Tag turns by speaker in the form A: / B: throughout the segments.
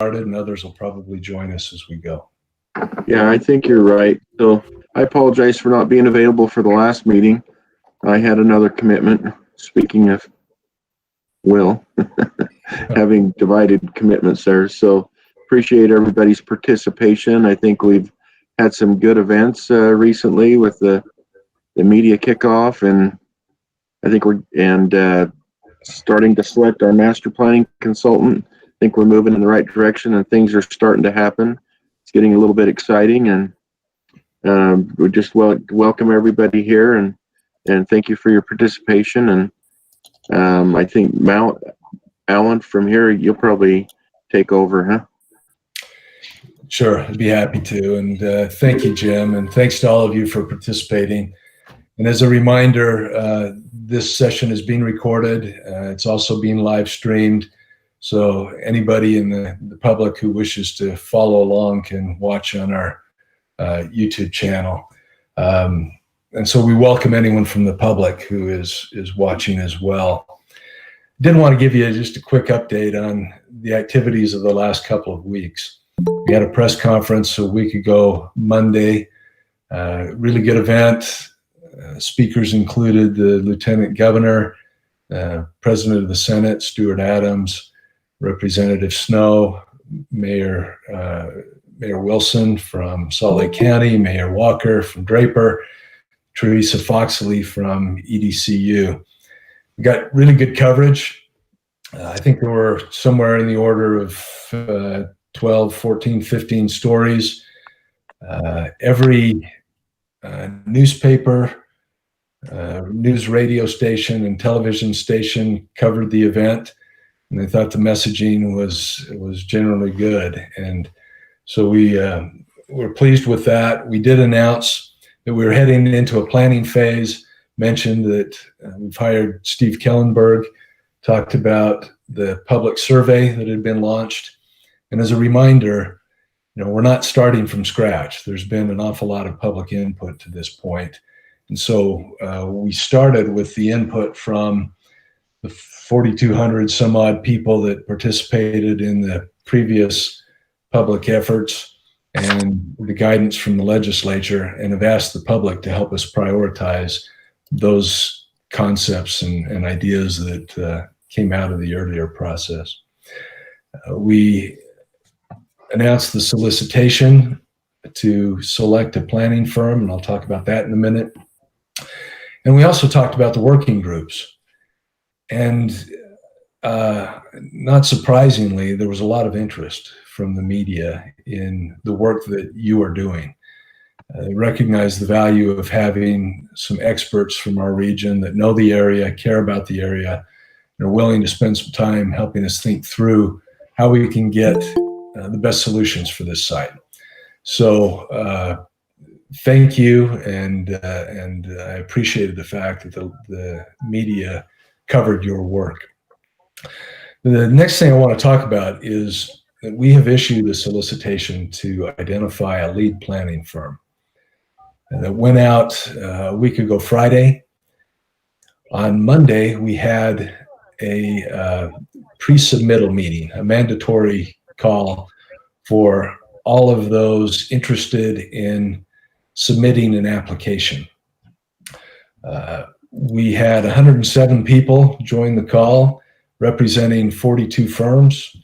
A: started, and others will probably join us as we go.
B: Yeah, I think you're right. So I apologize for not being available for the last meeting. I had another commitment. Speaking of Will, having divided commitments there. So appreciate everybody's participation. I think we've had some good events recently with the media kickoff, and I think we're starting to select our master planning consultant. I think we're moving in the right direction, and things are starting to happen. It's getting a little bit exciting, and we just welcome everybody here, and thank you for your participation. And I think Alan, from here, you'll probably take over, huh?
A: Sure, I'd be happy to. And thank you, Jim, and thanks to all of you for participating. And as a reminder, this session is being recorded. It's also being live streamed. So anybody in the public who wishes to follow along can watch on our YouTube channel. And so we welcome anyone from the public who is watching as well. Did want to give you just a quick update on the activities of the last couple of weeks. We had a press conference a week ago, Monday. Really good event. Speakers included the Lieutenant Governor, President of the Senate, Stuart Adams, Representative Snow, Mayor Wilson from Salt Lake County, Mayor Walker from Draper, Teresa Foxley from EDCU. We got really good coverage. I think there were somewhere in the order of 12, 14, 15 stories. Every newspaper, news radio station, and television station covered the event, and I thought the messaging was generally good. And so we're pleased with that. We did announce that we were heading into a planning phase, mentioned that we've hired Steve Kellenberg, talked about the public survey that had been launched. And as a reminder, we're not starting from scratch. There's been an awful lot of public input to this point. And so we started with the input from the 4,200 some odd people that participated in the previous public efforts and the guidance from the legislature, and have asked the public to help us prioritize those concepts and ideas that came out of the earlier process. We announced the solicitation to select a planning firm, and I'll talk about that in a minute. And we also talked about the working groups. And not surprisingly, there was a lot of interest from the media in the work that you are doing. Recognize the value of having some experts from our region that know the area, care about the area, and are willing to spend some time helping us think through how we can get the best solutions for this site. So thank you, and I appreciated the fact that the media covered your work. The next thing I want to talk about is that we have issued a solicitation to identify a lead planning firm. That went out a week ago Friday. On Monday, we had a pre-submittal meeting, a mandatory call for all of those interested in submitting an application. We had 107 people join the call, representing 42 firms.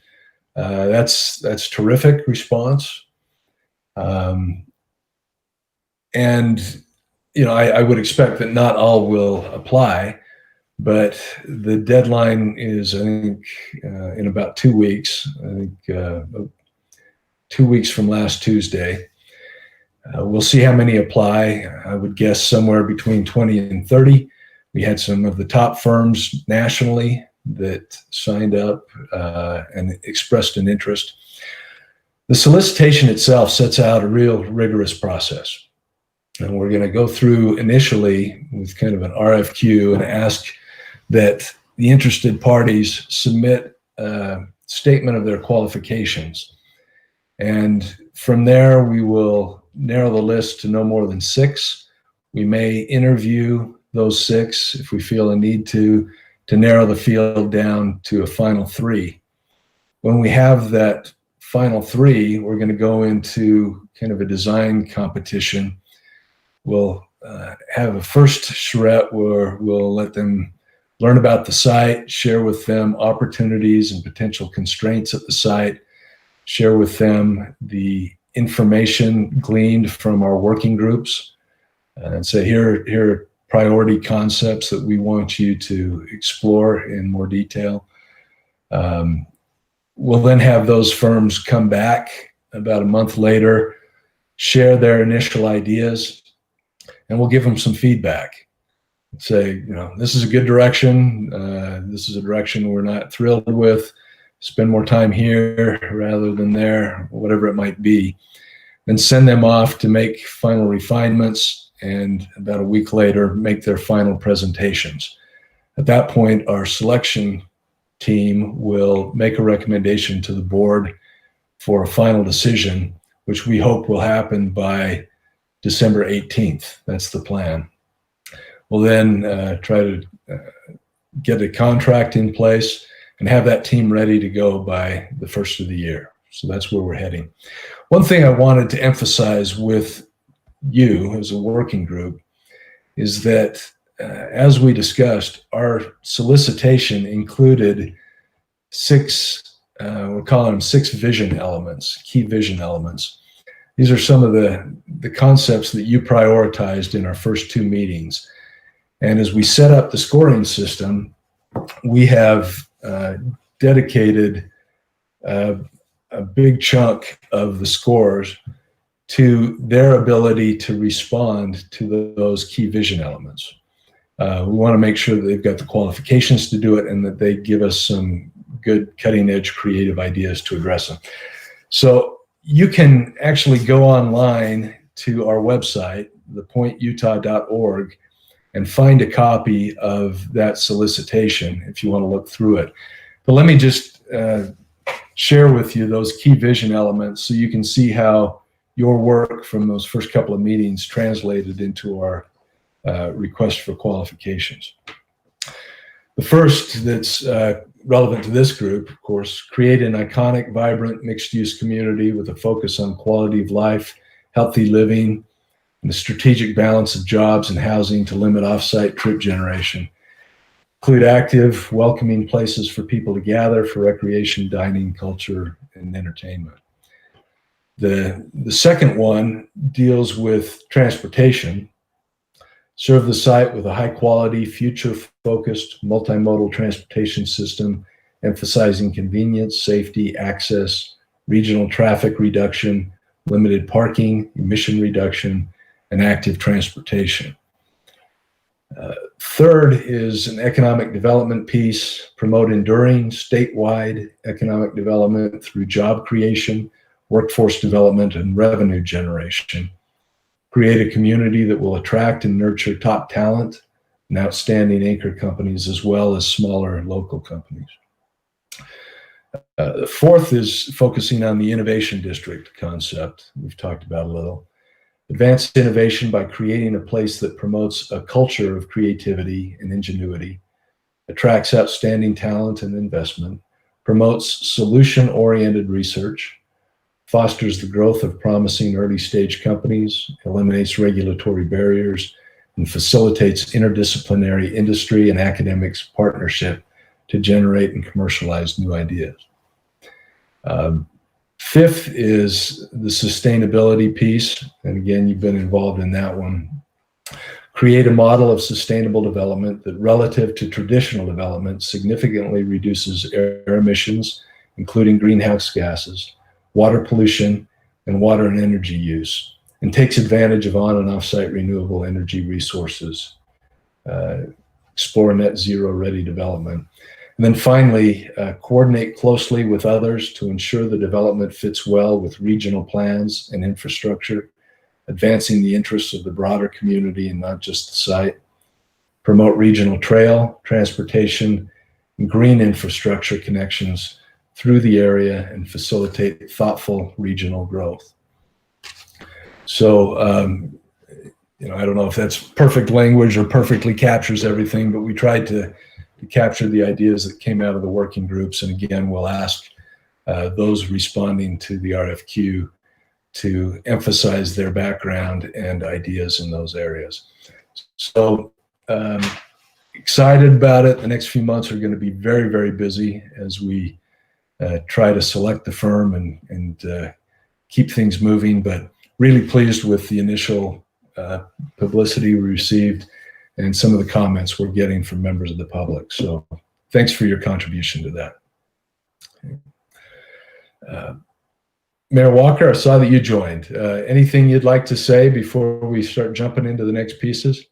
A: That's terrific response. And I would expect that not all will apply, but the deadline is, I think, in about 2 weeks. I think 2 weeks from last Tuesday. We'll see how many apply. I would guess somewhere between 20 and 30. We had some of the top firms nationally that signed up and expressed an interest. The solicitation itself sets out a real rigorous process. And we're going to go through initially with kind of an RFQ and ask that the interested parties submit a statement of their qualifications. And from there, we will narrow the list to no more than 6. We may interview those 6 if we feel a need to narrow the field down to a final 3. When we have that final three, we're going to go into kind of a design competition. We'll have a first charrette where we'll let them learn about the site, share with them opportunities and potential constraints at the site, share with them the information gleaned from our working groups, and say, here are priority concepts that we want you to explore in more detail. We'll then have those firms come back about a month later, share their initial ideas, and we'll give them some feedback. Say, this is a good direction. This is a direction we're not thrilled with. Spend more time here rather than there, whatever it might be. Then send them off to make final refinements, and about a week later, make their final presentations. At that point, our selection team will make a recommendation to the board for a final decision, which we hope will happen by December 18th. That's the plan. We'll then try to get a contract in place and have that team ready to go by the first of the year. So that's where we're heading. One thing I wanted to emphasize with you as a working group is that as we discussed, our solicitation included we're calling them 6 vision elements, key vision elements. These are some of the concepts that you prioritized in our first 2 meetings. And as we set up the scoring system, we have dedicated a big chunk of the scores to their ability to respond to those key vision elements. We want to make sure that they've got the qualifications to do it and that they give us some good cutting-edge creative ideas to address them. So you can actually go online to our website, thepointutah.org, and find a copy of that solicitation if you want to look through it. But let me just share with you those key vision elements so you can see how your work from those first couple of meetings translated into our request for qualifications. The first that's relevant to this group, of course, create an iconic, vibrant, mixed-use community with a focus on quality of life, healthy living, and the strategic balance of jobs and housing to limit off-site trip generation. Include active, welcoming places for people to gather for recreation, dining, culture, and entertainment. The second one deals with transportation. Serve the site with a high-quality, future-focused, multimodal transportation system, emphasizing convenience, safety, access, regional traffic reduction, limited parking, emission reduction, and active transportation. Third is an economic development piece, promote enduring statewide economic development through job creation, workforce development, and revenue generation. Create a community that will attract and nurture top talent and outstanding anchor companies, as well as smaller local companies. The fourth is focusing on the innovation district concept we've talked about a little. Advance innovation by creating a place that promotes a culture of creativity and ingenuity, attracts outstanding talent and investment, promotes solution-oriented research, fosters the growth of promising early-stage companies, eliminates regulatory barriers, and facilitates interdisciplinary industry and academics partnership to generate and commercialize new ideas. Fifth is the sustainability piece, and again, you've been involved in that one. Create a model of sustainable development that, relative to traditional development, significantly reduces air emissions, including greenhouse gases, water pollution, and water and energy use, and takes advantage of on- and off-site renewable energy resources. Explore net zero ready development. And then finally, coordinate closely with others to ensure the development fits well with regional plans and infrastructure, advancing the interests of the broader community and not just the site. Promote regional trail, transportation, and green infrastructure connections through the area and facilitate thoughtful regional growth. So, I don't know if that's perfect language or perfectly captures everything, but we tried to capture the ideas that came out of the working groups. And again, we'll ask those responding to the RFQ to emphasize their background and ideas in those areas. So excited about it. The next few months are going to be very, very busy as we try to select the firm and keep things moving, but really pleased with the initial publicity we received and some of the comments we're getting from members of the public. So thanks for your contribution to that. Mayor Walker, I saw that you joined. Anything you'd like to say before we start jumping into the next pieces?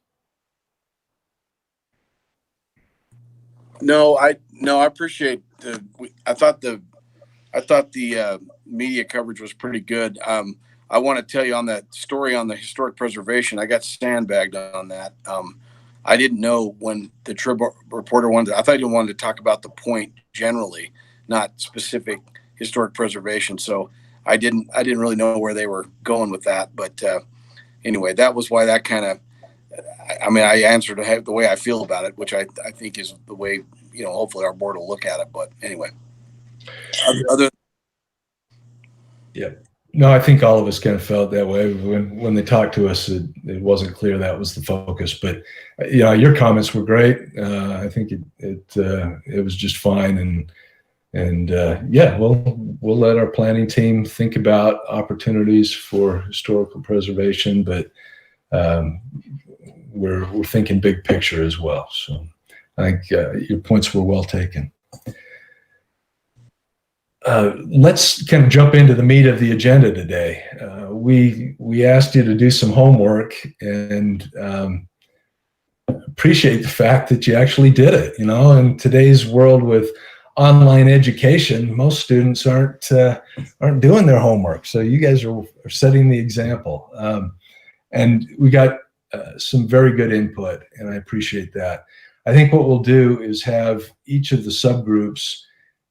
C: No, I appreciate I thought the media coverage was pretty good. I want to tell you on that story on the historic preservation, I got sandbagged on that. I didn't know when the Trib reporter I thought he wanted to talk about the point generally, not specific historic preservation. So I didn't really know where they were going with that. But anyway, that was why that kind of, I answered the way I feel about it, which I think is the way, hopefully our board will look at it. But anyway,
A: yeah. No, I think all of us kind of felt that way when they talked to us. It wasn't clear that was the focus, but your comments were great. I think it was just fine, and we'll let our planning team think about opportunities for historical preservation, but we're thinking big picture as well. So I think your points were well taken. Let's kind of jump into the meat of the agenda today. We asked you to do some homework and appreciate the fact that you actually did it. In today's world with online education, most students aren't doing their homework. So you guys are setting the example. And we got some very good input, and I appreciate that. I think what we'll do is have each of the subgroups,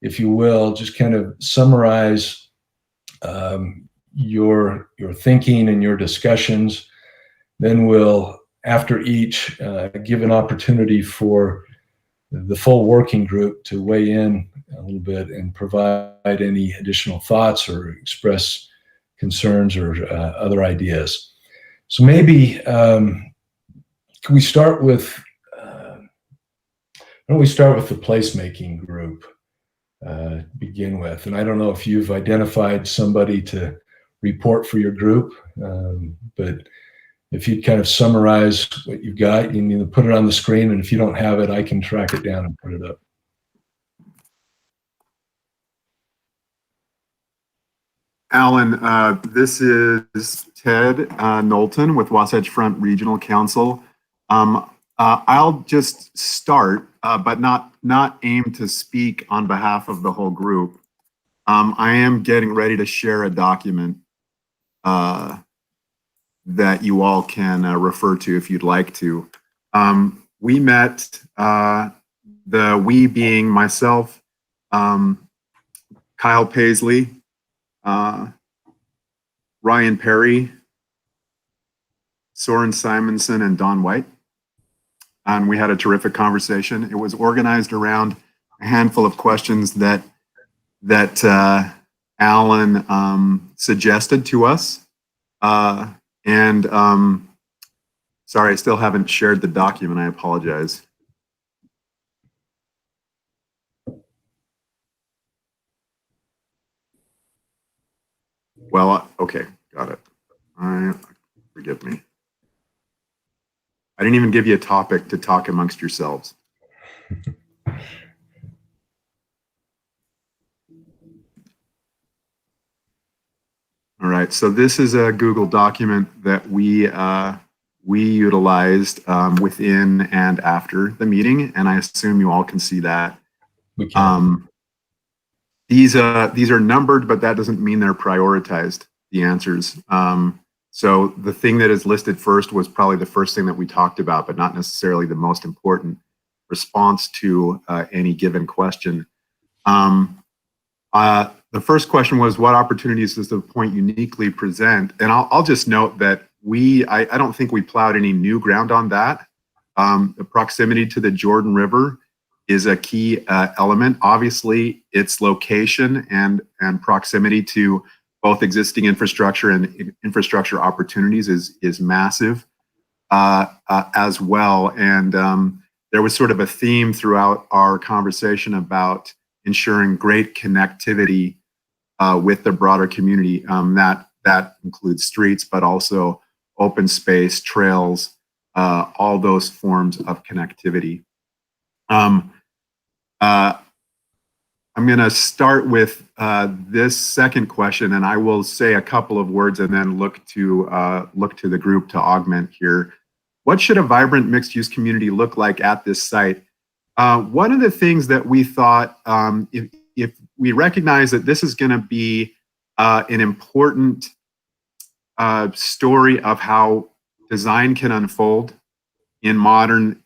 A: if you will, just kind of summarize your thinking and your discussions. Then we'll, after each, give an opportunity for the full working group to weigh in a little bit and provide any additional thoughts or express concerns or other ideas. So maybe can we start with why don't we start with the placemaking group? Begin with, and I don't know if you've identified somebody to report for your group, but if you'd kind of summarize what you've got, you need to put it on the screen, and if you don't have it, I can track it down and put it up.
D: Alan, this is Ted Knowlton with Wasatch Front Regional Council. I'll just start, but not aim to speak on behalf of the whole group. I am getting ready to share a document that you all can refer to if you'd like to. We met, we being myself, Kyle Paisley, Ryan Perry, Soren Simonson, and Don White. And we had a terrific conversation. It was organized around a handful of questions that Alan suggested to us. Sorry, I still haven't shared the document. I apologize. Well, okay, got it. Forgive me. I didn't even give you a topic to talk amongst yourselves. All right, so this is a Google document that we utilized within and after the meeting, and I assume you all can see that.
A: We can.
D: These are numbered, but that doesn't mean they're prioritized, the answers. So the thing that is listed first was probably the first thing that we talked about, but not necessarily the most important response to any given question. The first question was, what opportunities does the point uniquely present? And I'll just note that I don't think we plowed any new ground on that. The proximity to the Jordan River is a key element. Obviously, its location and proximity to both existing infrastructure and infrastructure opportunities is massive as well. And there was sort of a theme throughout our conversation about ensuring great connectivity with the broader community. That includes streets, but also open space, trails, all those forms of connectivity. I'm going to start with this second question, and I will say a couple of words and then look to the group to augment here. What should a vibrant mixed-use community look like at this site? One of the things that we thought, if we recognize that this is going to be an important story of how design can unfold in modern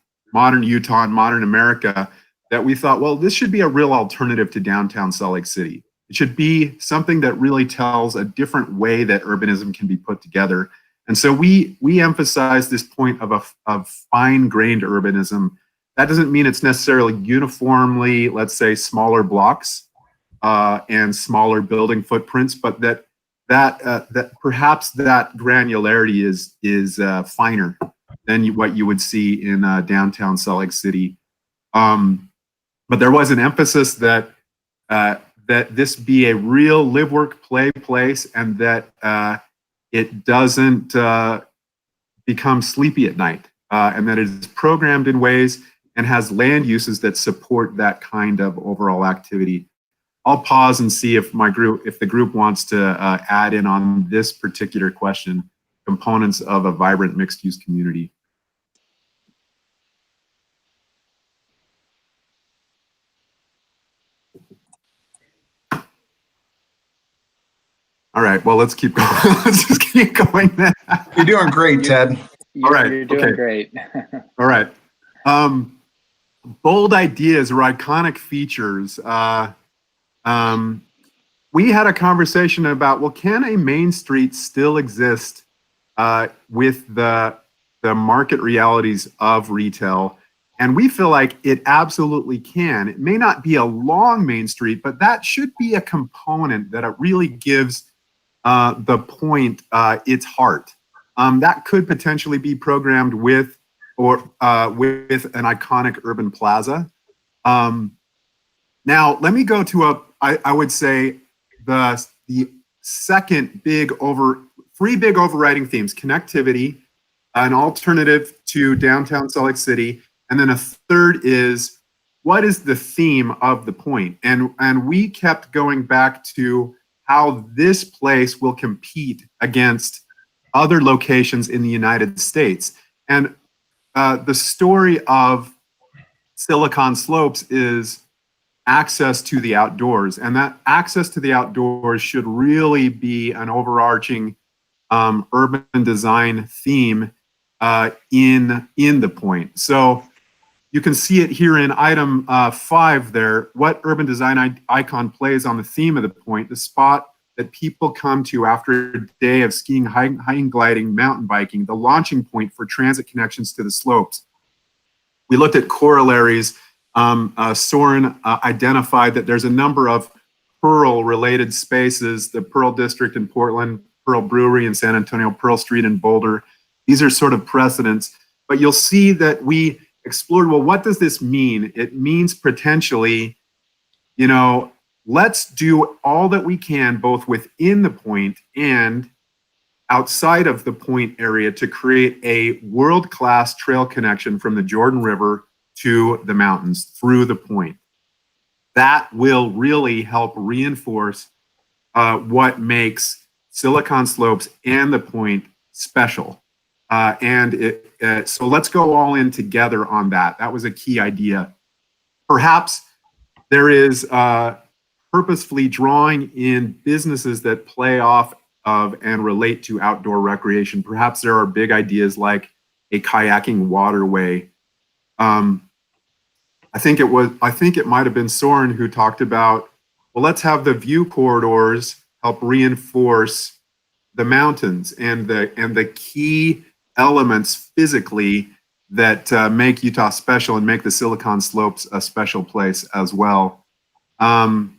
D: Utah and modern America, that we thought, well, this should be a real alternative to downtown Salt Lake City. It should be something that really tells a different way that urbanism can be put together. And so we emphasize this point of fine-grained urbanism. That doesn't mean it's necessarily uniformly, let's say, smaller blocks and smaller building footprints, but that perhaps that granularity is finer than what you would see in downtown Salt Lake City. But there was an emphasis that this be a real live, work, play place, and that it doesn't become sleepy at night, and that it is programmed in ways and has land uses that support that kind of overall activity. I'll pause and see if the group wants to add in on this particular question, components of a vibrant mixed-use community. All right, well, let's keep going. Let's just keep going then.
E: You're doing great, Ted.
D: All right,
F: You're doing
D: okay.
F: great.
D: All right. Bold ideas or iconic features. We had a conversation about, well, can a main street still exist with the market realities of retail? And we feel like it absolutely can. It may not be a long main street, but that should be a component that it really gives the point its heart. That could potentially be programmed with an iconic urban plaza. Now, let me go to I would say the second three big overriding themes: connectivity, an alternative to downtown Salt Lake City, and then a third is, what is the theme of the point? And we kept going back to how this place will compete against other locations in the United States. And the story of Silicon Slopes is access to the outdoors. And that access to the outdoors should really be an overarching urban design theme in the point. So you can see it here in item 5 there. What urban design icon plays on the theme of the point, the spot that people come to after a day of skiing, hiking, gliding, mountain biking, the launching point for transit connections to the slopes. We looked at corollaries. Soren identified that there's a number of Pearl-related spaces, the Pearl District in Portland, Pearl Brewery in San Antonio, Pearl Street in Boulder. These are sort of precedents, but you'll see that we explored, well, what does this mean? It means potentially, let's do all that we can, both within the point and outside of the point area, to create a world-class trail connection from the Jordan River to the mountains through the point. That will really help reinforce what makes Silicon Slopes and the point special. So let's go all in together on that. That was a key idea. Perhaps there is purposefully drawing in businesses that play off of and relate to outdoor recreation. Perhaps there are big ideas like a kayaking waterway. I think it might have been Soren who talked about, well, let's have the view corridors help reinforce the mountains and the key elements physically that make Utah special and make the Silicon Slopes a special place as well. And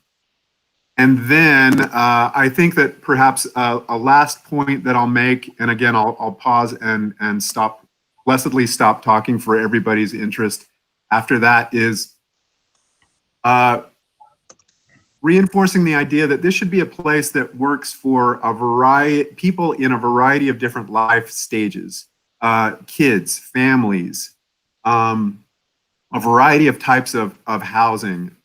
D: then I think that perhaps a last point that I'll make, and again, I'll pause and stop, blessedly stop talking for everybody's interest after that, is reinforcing the idea that this should be a place that works for a variety, people in a variety of different life stages, kids, families, a variety of types of housing,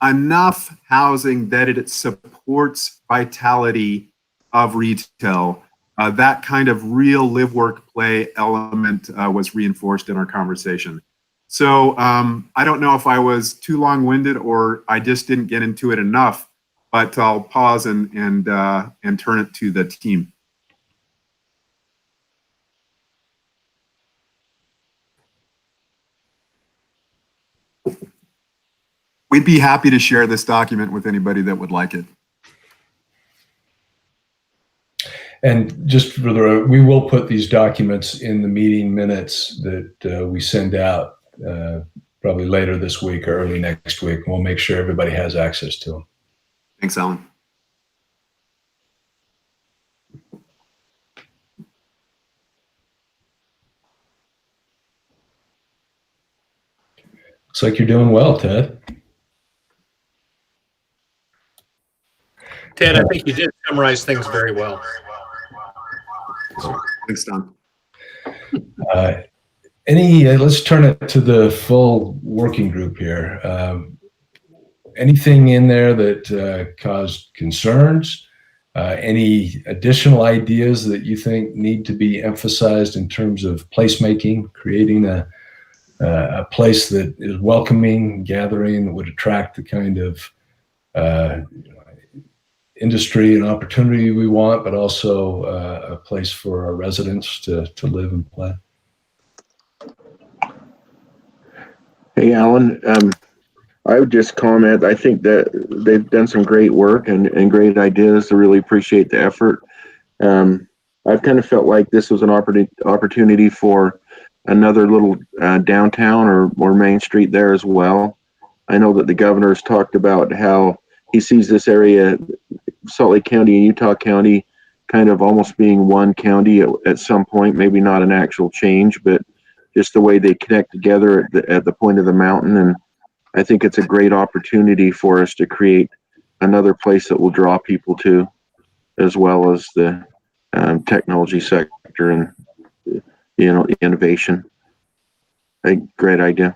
D: enough housing that it supports vitality of retail. That kind of real live, work, play element was reinforced in our conversation. So I don't know if I was too long-winded or I just didn't get into it enough, but I'll pause and turn it to the team. We'd be happy to share this document with anybody that would like it.
A: And just for the, we will put these documents in the meeting minutes that we send out probably later this week or early next week. We'll make sure everybody has access to them.
D: Thanks, Alan.
A: Looks like you're doing well, Ted.
E: Ted, I think you did summarize things very well.
D: Thanks, Don.
A: Let's turn it to the full working group here. Anything in there that caused concerns? Any additional ideas that you think need to be emphasized in terms of placemaking, creating a place that is welcoming, gathering, that would attract the kind of industry and opportunity we want, but also a place for our residents to live and play?
B: Hey, Alan, I would just comment, I think that they've done some great work and great ideas. I really appreciate the effort. I've kind of felt like this was an opportunity for another little downtown or Main Street there as well. I know that the governor's talked about how he sees this area, Salt Lake County and Utah County, kind of almost being one county at some point, maybe not an actual change, but just the way they connect together at the point of the mountain. And I think it's a great opportunity for us to create another place that will draw people to, as well as the technology sector and, innovation. A great idea.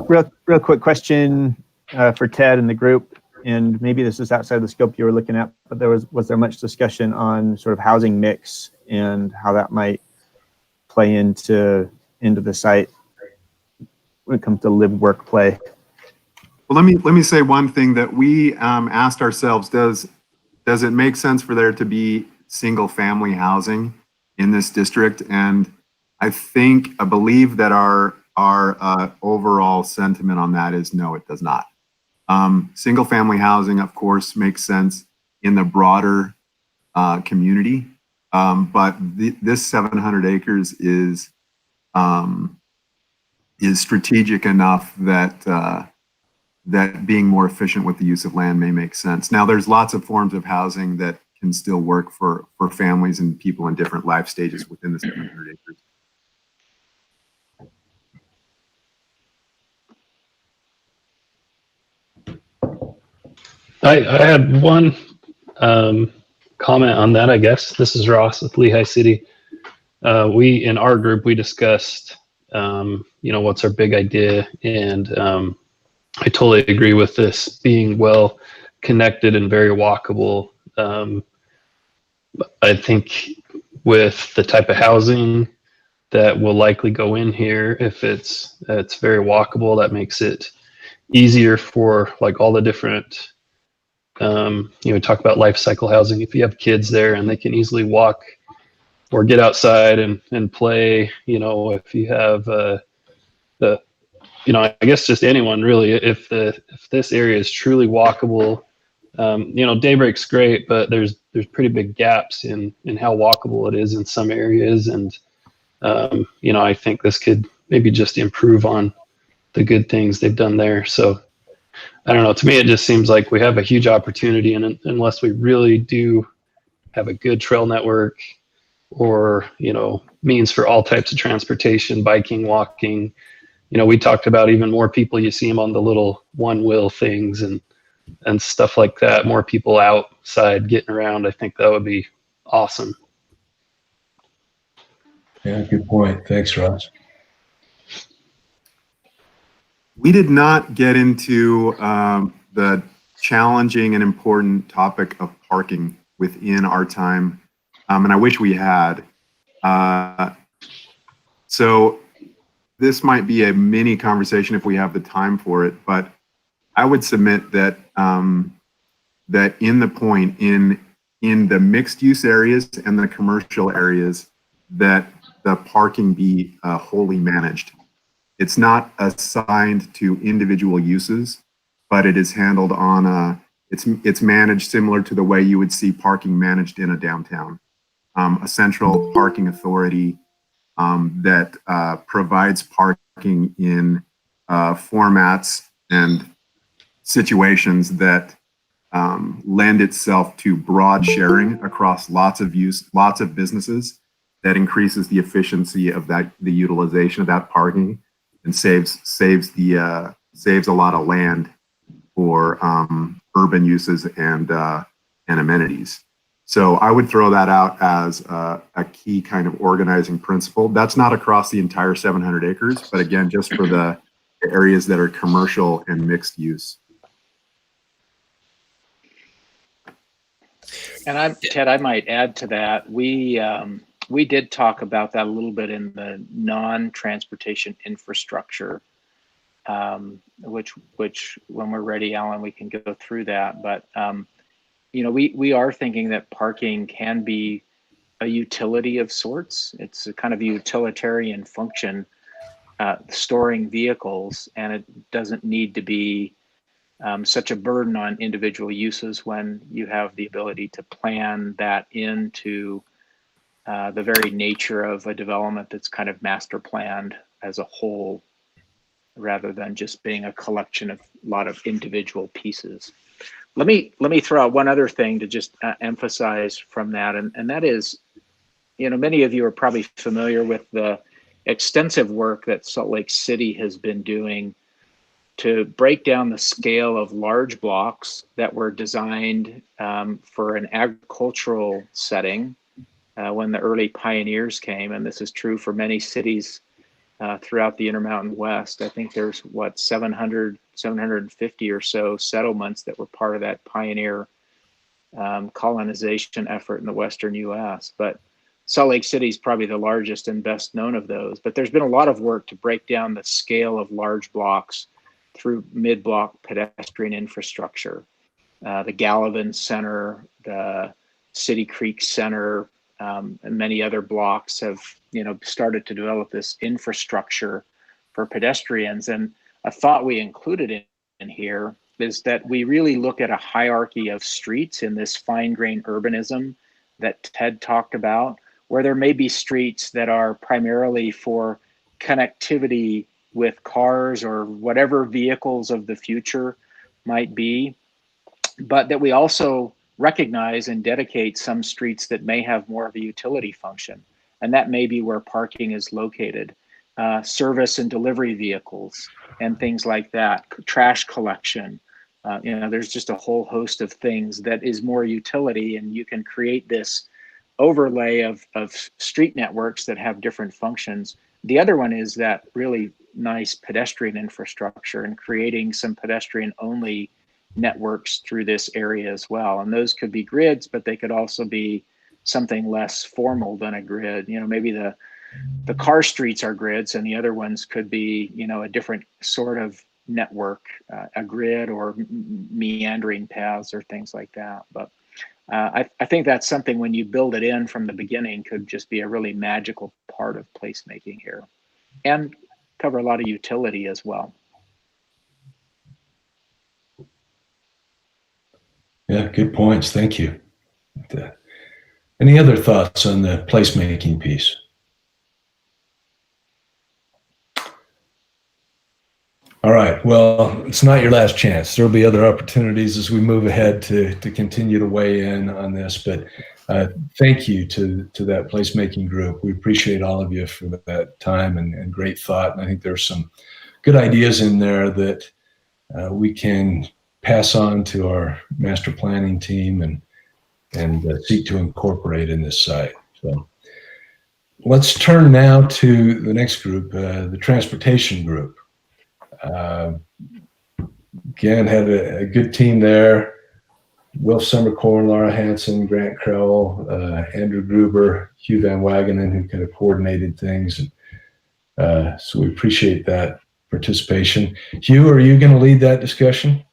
F: Real quick question for Ted and the group, and maybe this is outside the scope you were looking at, but was there much discussion on sort of housing mix and how that might play into the site when it comes to live, work, play?
D: Well, let me say one thing that we asked ourselves: does it make sense for there to be single family housing in this district? And I believe that our overall sentiment on that is no, it does not. Single family housing, of course, makes sense in the broader community, but this 700 acres is strategic enough that that being more efficient with the use of land may make sense. Now, there's lots of forms of housing that can still work for families and people in different life stages within the 700 acres.
G: I had one comment on that, I guess. This is Ross with Lehigh City. We, in our group, we discussed, what's our big idea. And I totally agree with this being well connected and very walkable. I think with the type of housing that will likely go in here, if it's very walkable, that makes it easier for like all the different talk about life cycle housing. If you have kids there and they can easily walk or get outside and play, if you have I guess just anyone really, if this area is truly walkable, Daybreak's great, but there's there's pretty big gaps in how walkable it is in some areas, and I think this could maybe just improve on the good things they've done there. So I don't know. To me, it just seems like we have a huge opportunity, and unless we really do have a good trail network, or means for all types of transportation, biking, walking. We talked about even more people. You see them on the little one-wheel things and stuff like that. More people outside getting around. I think that would be awesome.
A: Yeah, good point. Thanks, Ross.
D: We did not get into the challenging and important topic of parking within our time, and I wish we had. So this might be a mini conversation if we have the time for it, but I would submit that that in the mixed use areas and the commercial areas, that the parking be wholly managed. It's not assigned to individual uses, but it is handled on it's managed similar to the way you would see parking managed in a downtown. A central parking authority that provides parking in formats and situations that lend itself to broad sharing across lots of businesses, that increases the efficiency of the utilization of that parking, and saves a lot of land for urban uses and amenities. So I would throw that out as a key kind of organizing principle. That's not across the entire 700 acres, but again, just for the areas that are commercial and mixed use.
H: And Ted, I might add to that. We did talk about that a little bit in the non-transportation infrastructure, which when we're ready, Alan, we can go through that. But we are thinking that parking can be a utility of sorts. It's a kind of utilitarian function, storing vehicles, and it doesn't need to be such a burden on individual uses when you have the ability to plan that into the very nature of a development that's kind of master planned as a whole, rather than just being a collection of a lot of individual pieces. Let me throw out one other thing to just emphasize from that, and that is, many of you are probably familiar with the extensive work that Salt Lake City has been doing to break down the scale of large blocks that were designed for an agricultural setting when the early pioneers came. And this is true for many cities throughout the Intermountain West. I think there's 750 or so settlements that were part of that pioneer colonization effort in the Western US. But Salt Lake City is probably the largest and best known of those. But there's been a lot of work to break down the scale of large blocks through mid-block pedestrian infrastructure. The Gallivan Center, the City Creek Center, and many other blocks have started to develop this infrastructure for pedestrians. And a thought we included in here is that we really look at a hierarchy of streets in this fine-grained urbanism that Ted talked about, where there may be streets that are primarily for connectivity with cars or whatever vehicles of the future might be, but that we also recognize and dedicate some streets that may have more of a utility function. And that may be where parking is located. Service and delivery vehicles and things like that, trash collection. There's just a whole host of things that is more utility, and you can create this overlay of street networks that have different functions. The other one is that really nice pedestrian infrastructure and creating some pedestrian only networks through this area as well. And those could be grids, but they could also be something less formal than a grid. Maybe the car streets are grids, and the other ones could be, a different sort of network, a grid or meandering paths or things like that. But I think that's something, when you build it in from the beginning, could just be a really magical part of placemaking here, and cover a lot of utility as well.
A: Yeah, good points. Thank you. Any other thoughts on the placemaking piece? All right. Well, it's not your last chance. There'll be other opportunities as we move ahead to continue to weigh in on this. But thank you to that placemaking group. We appreciate all of you for that time and great thought. And I think there's some good ideas in there that we can pass on to our master planning team and seek to incorporate in this site. So let's turn now to the next group, the transportation group. Again, had a good team there. Wilf Summercore, Laura Hansen, Grant Crowell, Andrew Gruber, Hugh Van Wagenen, who kind of coordinated things. And so we appreciate that participation. Hugh, are you going to lead that discussion?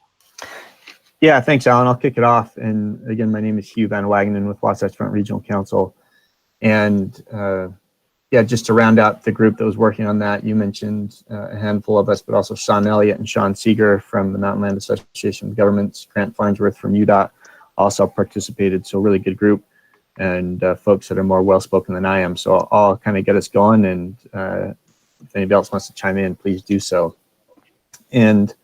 F: Yeah, thanks, Alan. I'll kick it off. And again, my name is Hugh Van Wagenen with Wasatch Front Regional Council. And yeah, just to round out the group that was working on that, you mentioned a handful of us, but also Sean Elliott and Sean Seeger from the Mountain Land Association of Governments, Grant Farnsworth from UDOT also participated. So really good group and folks that are more well-spoken than I am. So I'll kind of get us going, and if anybody else wants to chime in, please do so. And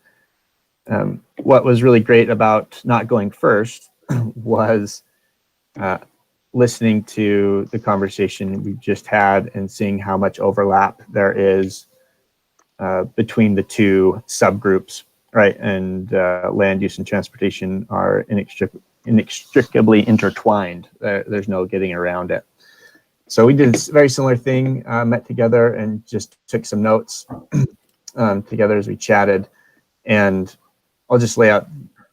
F: what was really great about not going first was listening to the conversation we just had and seeing how much overlap there is between the two subgroups, right? And land use and transportation are inextricably intertwined. There's no getting around it. So we did a very similar thing, met together and just took some notes together as we chatted. And I'll just lay out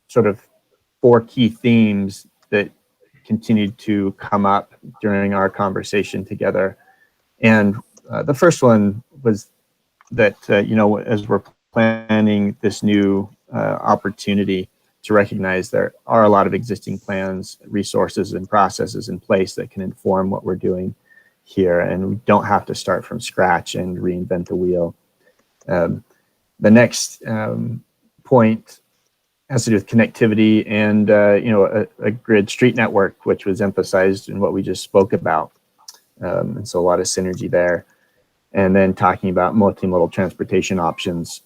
F: sort of 4 key themes that continued to come up during our conversation together. And the first one was that, you know, as we're planning this new opportunity, to recognize there are a lot of existing plans, resources, and processes in place that can inform what we're doing here. And we don't have to start from scratch and reinvent the wheel. The next point has to do with connectivity and you know, a grid street network, which was emphasized in what we just spoke about. And so a lot of synergy there. And then talking about multimodal transportation options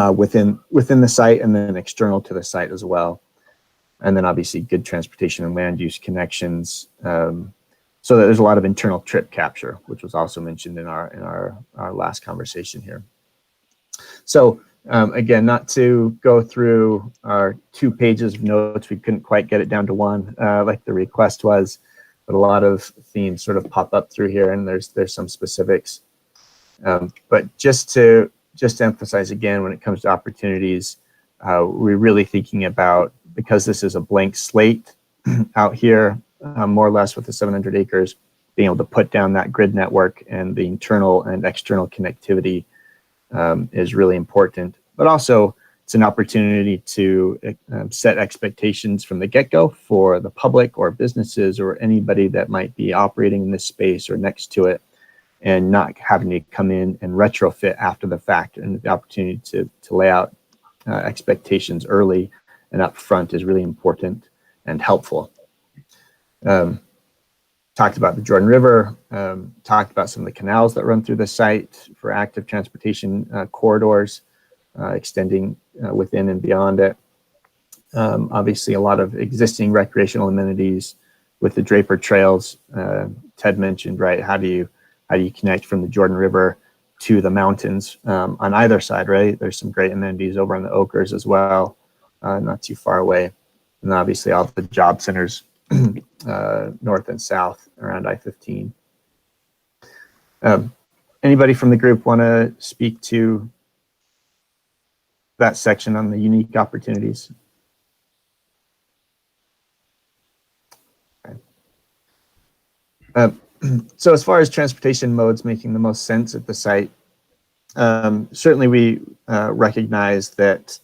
F: within the site and then external to the site as well. And then obviously good transportation and land use connections. So that there's a lot of internal trip capture, which was also mentioned in our last conversation here. So again, not to go through our 2 pages of notes, we couldn't quite get it down to 1 like the request was, but a lot of themes sort of pop up through here, and there's some specifics. But just to emphasize again, when it comes to opportunities, we're really thinking about, because this is a blank slate out here, more or less with the 700 acres, being able to put down that grid network and the internal and external connectivity is really important. But also it's an opportunity to set expectations from the get-go for the public or businesses or anybody that might be operating in this space or next to it, and not having to come in and retrofit after the fact. And the opportunity to lay out expectations early and up front is really important and helpful. Talked about the Jordan River, talked about some of the canals that run through the site for active transportation corridors, extending within and beyond it. Obviously, a lot of existing recreational amenities with the Draper Trails. Ted mentioned, right? How do you connect from the Jordan River to the mountains on either side, right? There's some great amenities over on the Oakers as well, not too far away. And obviously all the job centers north and south around I-15. Anybody from the group want to speak to that section on the unique opportunities? Okay. So as far as transportation modes making the most sense at the site, certainly we recognize that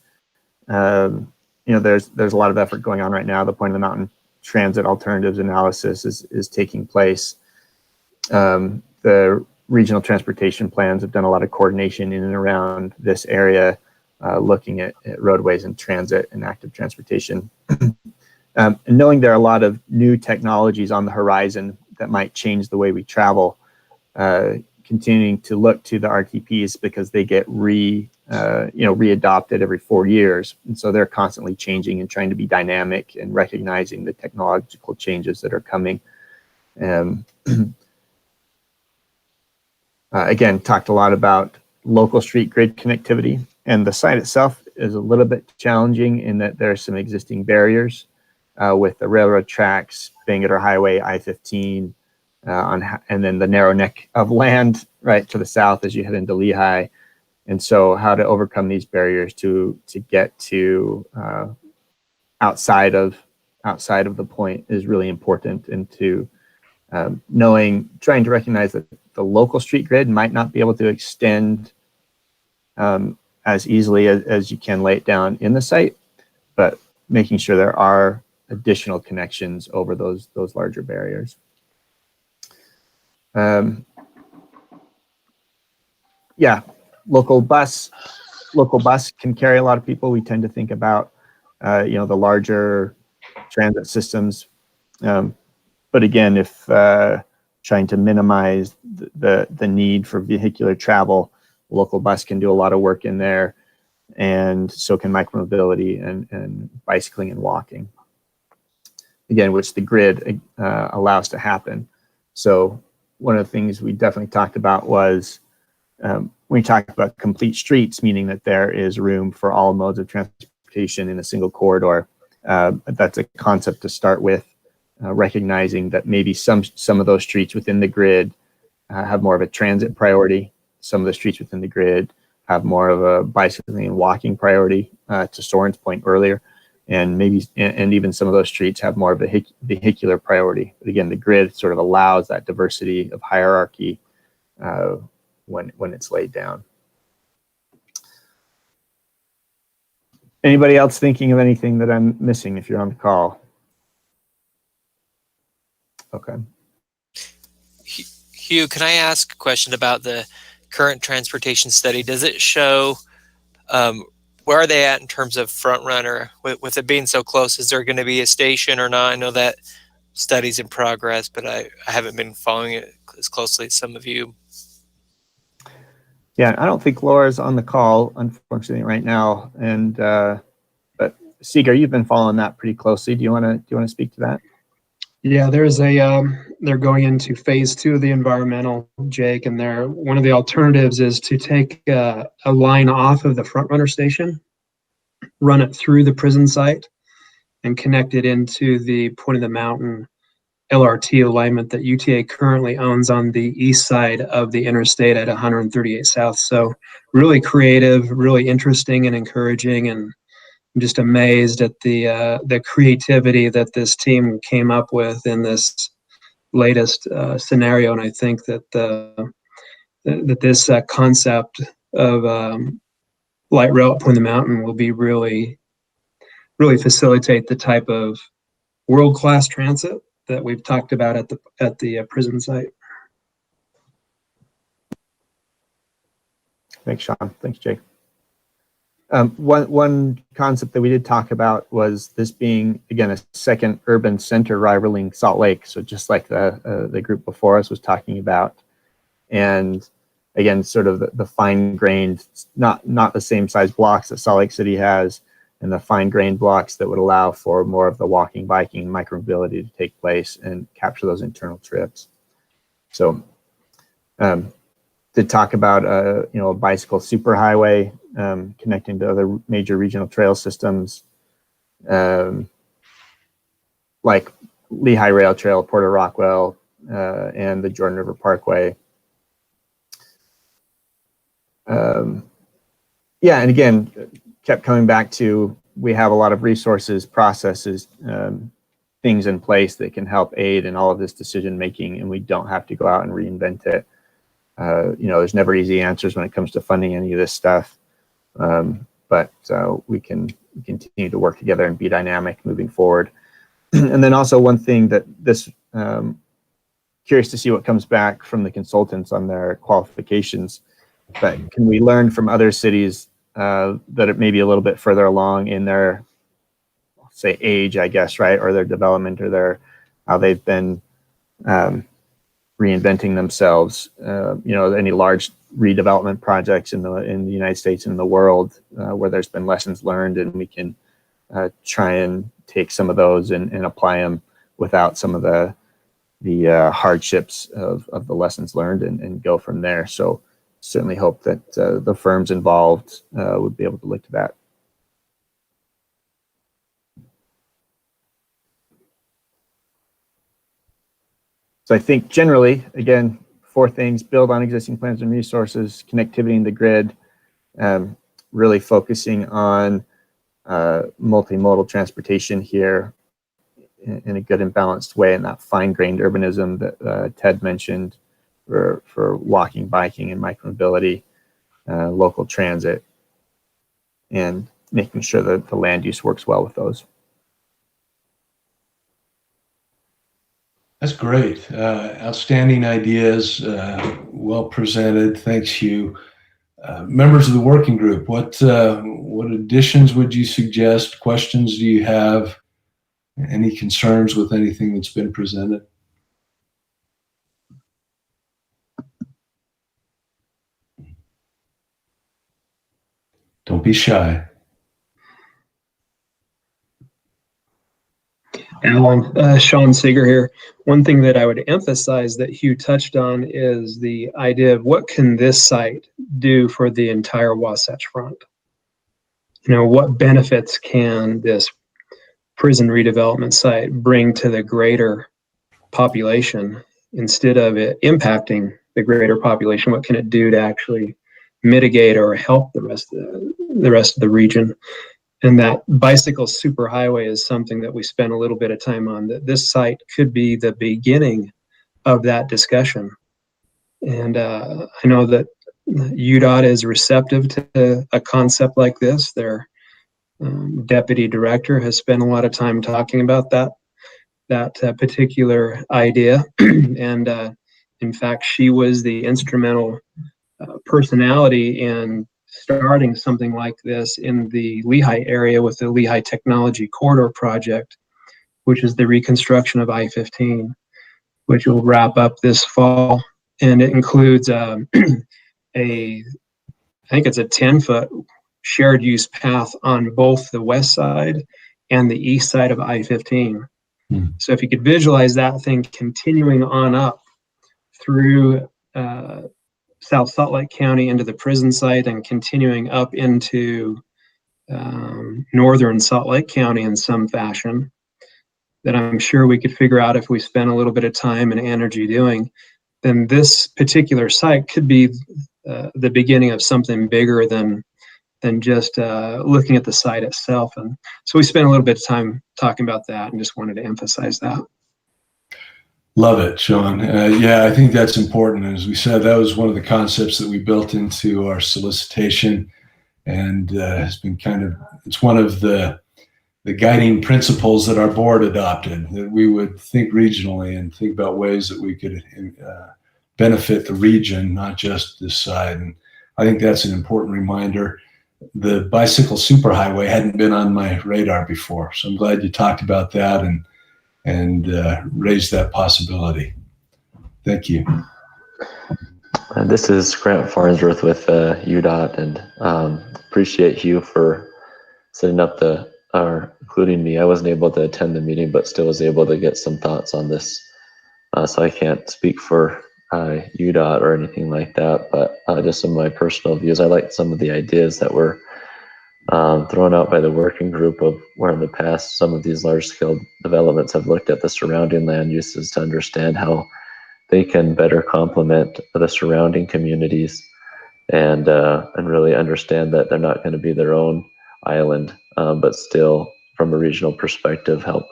F: you know, there's a lot of effort going on right now. The Point of the Mountain Transit Alternatives Analysis is taking place. The regional transportation plans have done a lot of coordination in and around this area, looking at roadways and transit and active transportation. And knowing there are a lot of new technologies on the horizon that might change the way we travel, continuing to look to the RTPs because they get readopted every 4 years. And so they're constantly changing and trying to be dynamic and recognizing the technological changes that are coming. Again, talked a lot about local street grid connectivity, and the site itself is a little bit challenging in that there are some existing barriers with the railroad tracks, Bangerter Highway, I-15, and then the narrow neck of land right to the south as you head into Lehigh. And so how to overcome these barriers to get to outside of the point is really important, and to trying to recognize that the local street grid might not be able to extend as easily as you can lay it down in the site, but making sure there are additional connections over those larger barriers. Yeah, local bus can carry a lot of people. We tend to think about the larger transit systems, but again, if trying to minimize the need for vehicular travel, local bus can do a lot of work in there, and so can micromobility and bicycling and walking. Again, which the grid allows to happen. So one of the things we definitely talked about was we talked about complete streets, meaning that there is room for all modes of transportation in a single corridor. That's a concept to start with, recognizing that maybe some of those streets within the grid have more of a transit priority. Some of the streets within the grid have more of a bicycling and walking priority, to Soren's point earlier. And even some of those streets have more of a vehicular priority. But again, the grid sort of allows that diversity of hierarchy when it's laid down. Anybody else thinking of anything that I'm missing if you're on the call? Okay.
I: Hugh, can I ask a question about the current transportation study? Does it show where are they at in terms of front runner? With it being so close, is there going to be a station or not? I know that study's in progress, but I haven't been following it as closely as some of you.
F: Yeah, I don't think Laura's on the call, unfortunately, right now. And but Seeger, you've been following that pretty closely. Do you want to speak to that?
J: Yeah, there's they're going into phase 2 of the environmental, Jake, and one of the alternatives is to take a line off of the front runner station, run it through the prison site, and connect it into the Point of the Mountain LRT alignment that UTA currently owns on the east side of the interstate at 138 South. So really creative, really interesting and encouraging, and I'm just amazed at the creativity that this team came up with in this latest scenario. And I think that this concept of light rail at Point of the Mountain will be really facilitate the type of world-class transit that we've talked about at the prison site.
F: Thanks, Sean. Thanks, Jake. One concept that we did talk about was this being, again, a second urban center rivaling Salt Lake. So just like the group before us was talking about. And again, sort of the fine-grained, not the same size blocks that Salt Lake City has, and the fine-grained blocks that would allow for more of the walking, biking, and micromobility to take place and capture those internal trips. So to talk about a bicycle superhighway connecting to other major regional trail systems, like Lehigh Rail Trail, Port of Rockwell, and the Jordan River Parkway. Yeah, and again, kept coming back to, we have a lot of resources, processes, things in place that can help aid in all of this decision making, and we don't have to go out and reinvent it. There's never easy answers when it comes to funding any of this stuff, but we can continue to work together and be dynamic moving forward. And then also one thing that this, curious to see what comes back from the consultants on their qualifications, but can we learn from other cities that are maybe a little bit further along in their say age, I guess, right, or their development, or their how they've been reinventing themselves. Any large redevelopment projects in the United States and the world where there's been lessons learned, and we can try and take some of those and apply them without some of the hardships of the lessons learned, and go from there. So certainly hope that the firms involved would be able to look to that. So I think generally, again, 4 things: build on existing plans and resources, connectivity in the grid, really focusing on multimodal transportation here in a good and balanced way, and that fine-grained urbanism that Ted mentioned for walking, biking, and micromobility, local transit, and making sure that the land use works well with those.
A: That's great. Outstanding ideas, well presented. Thanks, Hugh. Members of the working group, what additions would you suggest? Questions do you have? Any concerns with anything that's been presented? Don't be shy.
J: Alan, Sean Seeger here. One thing that I would emphasize that Hugh touched on is the idea of what can this site do for the entire Wasatch Front? What benefits can this prison redevelopment site bring to the greater population? Instead of it impacting the greater population, what can it do to actually mitigate or help the rest of the region? And that bicycle superhighway is something that we spent a little bit of time on. That this site could be the beginning of that discussion. And I know that UDOT is receptive to a concept like this. Their deputy director has spent a lot of time talking about that particular idea. And in fact, she was the instrumental personality in starting something like this in the Lehigh area with the Lehigh Technology Corridor Project, which is the reconstruction of I-15, which will wrap up this fall. And it includes I think it's a 10-foot shared use path on both the west side and the east side of I-15. So if you could visualize that thing continuing on up through South Salt Lake County into the prison site and continuing up into northern Salt Lake County in some fashion, that I'm sure we could figure out if we spent a little bit of time and energy doing, then this particular site could be the beginning of something bigger than just looking at the site itself. And so we spent a little bit of time talking about that and just wanted to emphasize that.
A: Love it, Sean. Yeah, I think that's important. As we said, that was one of the concepts that we built into our solicitation, and has been it's one of the guiding principles that our board adopted, that we would think regionally and think about ways that we could benefit the region, not just this side. And I think that's an important reminder. The bicycle superhighway hadn't been on my radar before, so I'm glad you talked about that and raise that possibility. Thank you.
K: This is Grant Farnsworth with UDOT, and appreciate Hugh for setting up including me. I wasn't able to attend the meeting, but still was able to get some thoughts on this. So I can't speak for UDOT or anything like that, but just some of my personal views. I liked some of the ideas that were thrown out by the working group of where in the past some of these large-scale developments have looked at the surrounding land uses to understand how they can better complement the surrounding communities, and really understand that they're not going to be their own island, but still from a regional perspective help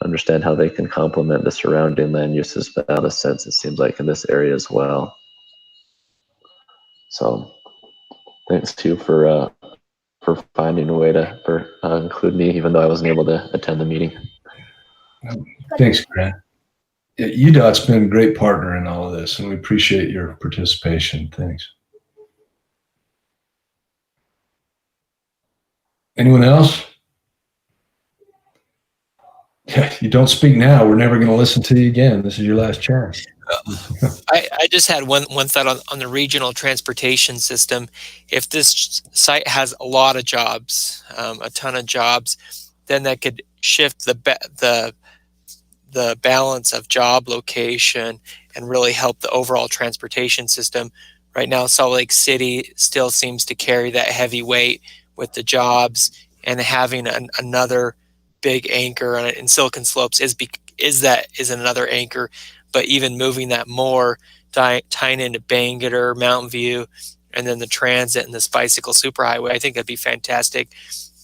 K: understand how they can complement the surrounding land uses. But out of sense, it seems like in this area as well. So thanks to you for finding a way to include me, even though I wasn't able to attend the meeting.
A: Thanks, Grant. Yeah, UDOT's been a great partner in all of this, and we appreciate your participation. Thanks. Anyone else? You don't speak now, we're never going to listen to you again. This is your last chance.
I: I just had one thought on the regional transportation system. If this site has a lot of jobs, a ton of jobs, then that could shift the balance of job location and really help the overall transportation system. Right now, Salt Lake City still seems to carry that heavy weight with the jobs, and having another big anchor in Silicon Slopes is another anchor. But even moving that more, tying into Bangerter, Mountain View, and then the transit and this bicycle superhighway, I think that'd be fantastic.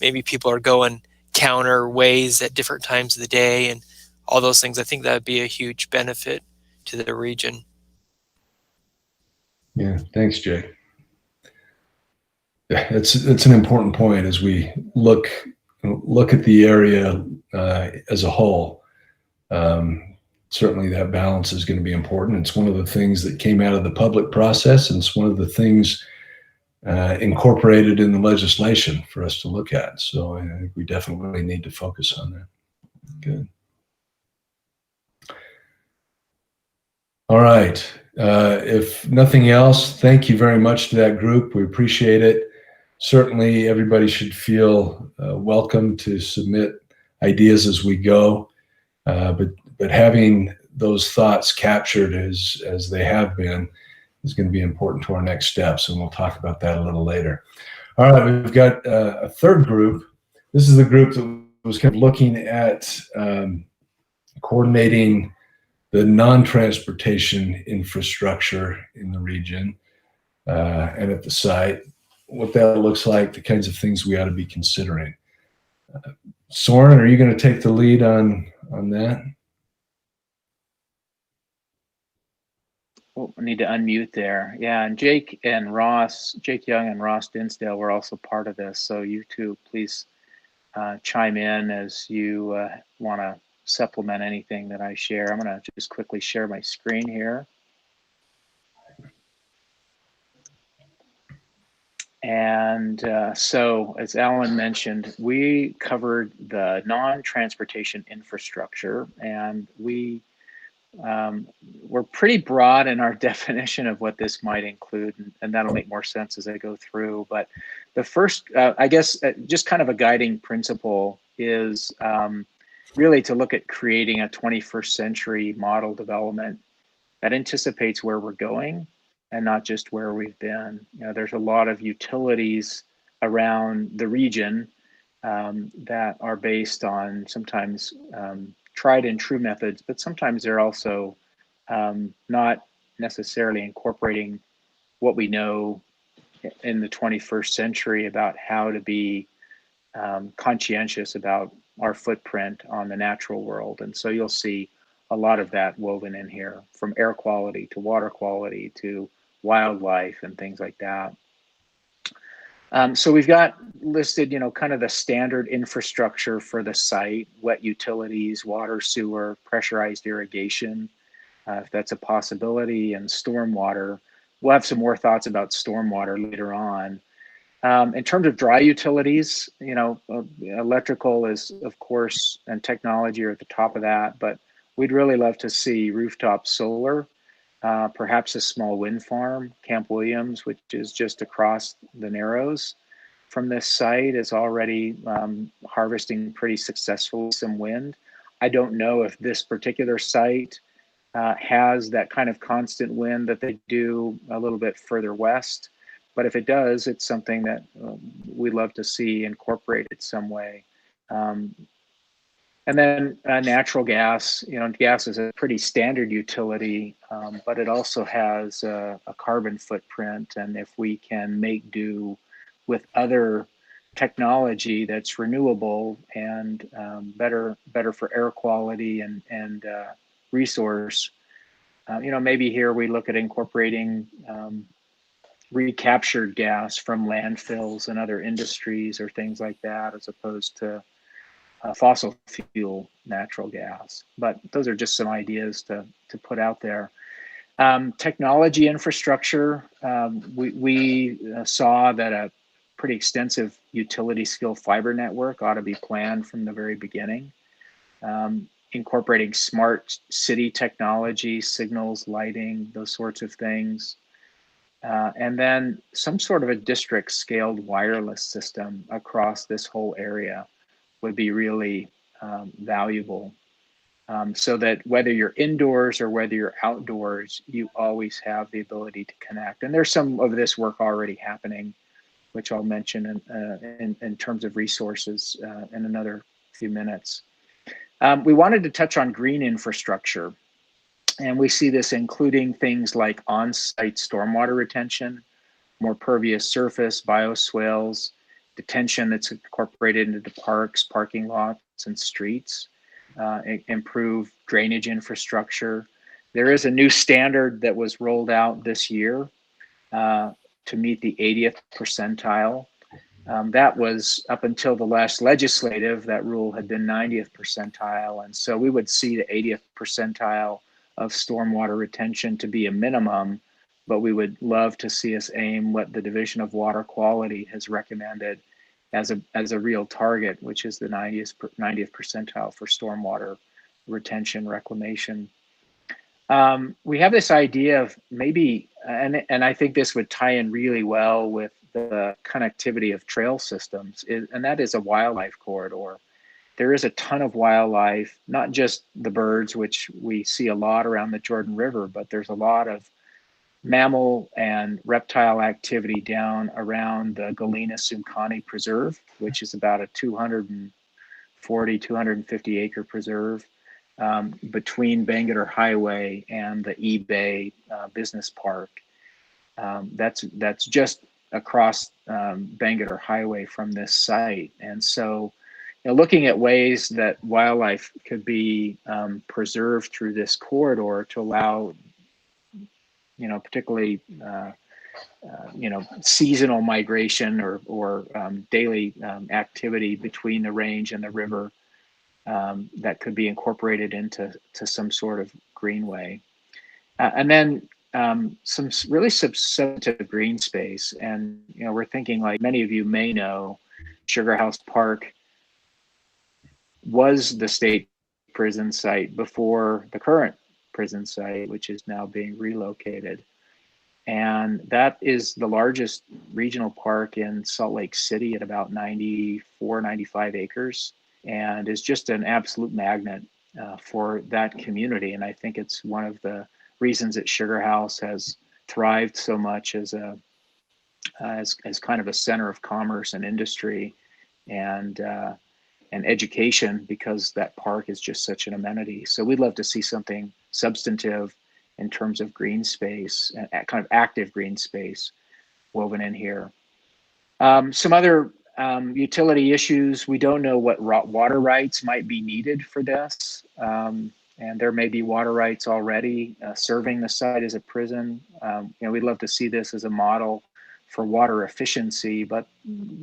I: Maybe people are going counter ways at different times of the day and all those things. I think that would be a huge benefit to the region.
A: Yeah, thanks, Jay. Yeah, it's an important point as we look at the area as a whole. Certainly that balance is going to be important. It's one of the things that came out of the public process, and it's one of the things incorporated in the legislation for us to look at. So I think we definitely need to focus on that. Good. All right. If nothing else, thank you very much to that group. We appreciate it. Certainly everybody should feel welcome to submit ideas as we go. But having those thoughts captured as they have been is going to be important to our next steps, and we'll talk about that a little later. All right, we've got a third group. This is the group that was kind of looking at coordinating the non-transportation infrastructure in the region and at the site, what that looks like, the kinds of things we ought to be considering. Soren, are you going to take the lead on that?
H: Oh, I need to unmute there. Yeah, and Jake Young and Ross Dinsdale were also part of this. So you two, please chime in as you want to supplement anything that I share. I'm going to just quickly share my screen here. And so, as Alan mentioned, we covered the non-transportation infrastructure, and we're pretty broad in our definition of what this might include, and that'll make more sense as I go through. But the first, I guess, just kind of a guiding principle is really to look at creating a 21st century model development that anticipates where we're going and not just where we've been. You know, there's a lot of utilities around the region that are based on sometimes tried and true methods, but sometimes they're also not necessarily incorporating what we know in the 21st century about how to be conscientious about our footprint on the natural world. And so you'll see a lot of that woven in here, from air quality to water quality to wildlife and things like that. So we've got listed, you know, kind of the standard infrastructure for the site: wet utilities, water, sewer, pressurized irrigation, if that's a possibility, and stormwater. We'll have some more thoughts about stormwater later on. In terms of dry utilities, you know, electrical is, of course, and technology are at the top of that, but we'd really love to see rooftop solar, perhaps a small wind farm. Camp Williams, which is just across the Narrows from this site, is already harvesting pretty successfully some wind. I don't know if this particular site has that kind of constant wind that they do a little bit further west. But if it does, it's something that we'd love to see incorporated some way. And then natural gas, you know, gas is a pretty standard utility, but it also has a carbon footprint. And if we can make do with other technology that's renewable and better for air quality and resource, you know, maybe here we look at incorporating recaptured gas from landfills and other industries or things like that, as opposed to fossil fuel natural gas. But those are just some ideas to put out there. Technology infrastructure, we saw that a pretty extensive utility scale fiber network ought to be planned from the very beginning. incorporating smart city technology, signals, lighting, those sorts of things. And then some sort of a district scaled wireless system across this whole area would be really valuable. So that whether you're indoors or whether you're outdoors, you always have the ability to connect. And there's some of this work already happening, which I'll mention in terms of resources in another few minutes. We wanted to touch on green infrastructure. And we see this including things like on-site stormwater retention, more pervious surface, bioswales, detention that's incorporated into the parks, parking lots, and streets, improve drainage infrastructure. There is a new standard that was rolled out this year to meet the 80th percentile. That was up until the last legislative, that rule had been 90th percentile. And so we would see the 80th percentile of stormwater retention to be a minimum, but we would love to see us aim what the Division of Water Quality has recommended as a real target, which is the 90th percentile for stormwater retention reclamation. We have this idea of maybe, and I think this would tie in really well with the connectivity of trail systems, and that is a wildlife corridor. There is a ton of wildlife, not just the birds, which we see a lot around the Jordan River, but there's a lot of mammal and reptile activity down around the Galena Sumcani Preserve, which is about a 240, 250 acre preserve between Bangerter Highway and the eBay Business Park. That's just across Bangerter Highway from this site. And so, looking at ways that wildlife could be preserved through this corridor to allow, particularly, seasonal migration or daily activity between the range and the river that could be incorporated into some sort of greenway. And then some really substantive green space. And, we're thinking, like many of you may know, Sugar House Park was the state prison site before the current prison site, which is now being relocated. And that is the largest regional park in Salt Lake City at about 94, 95 acres, and is just an absolute magnet for that community. And I think it's one of the reasons that Sugar House has thrived so much as kind of a center of commerce and industry and education, because that park is just such an amenity. So we'd love to see something substantive in terms of green space, kind of active green space woven in here. Some other utility issues. We don't know what water rights might be needed for this. And there may be water rights already serving the site as a prison. We'd love to see this as a model for water efficiency, but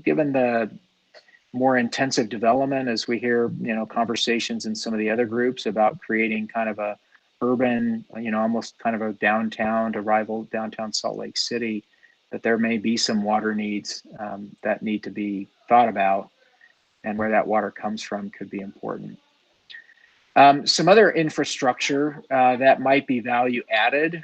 H: given the more intensive development, as we hear, conversations in some of the other groups about creating kind of a urban, almost kind of a downtown to rival downtown Salt Lake City, that there may be some water needs that need to be thought about, and where that water comes from could be important. Some other infrastructure that might be value added,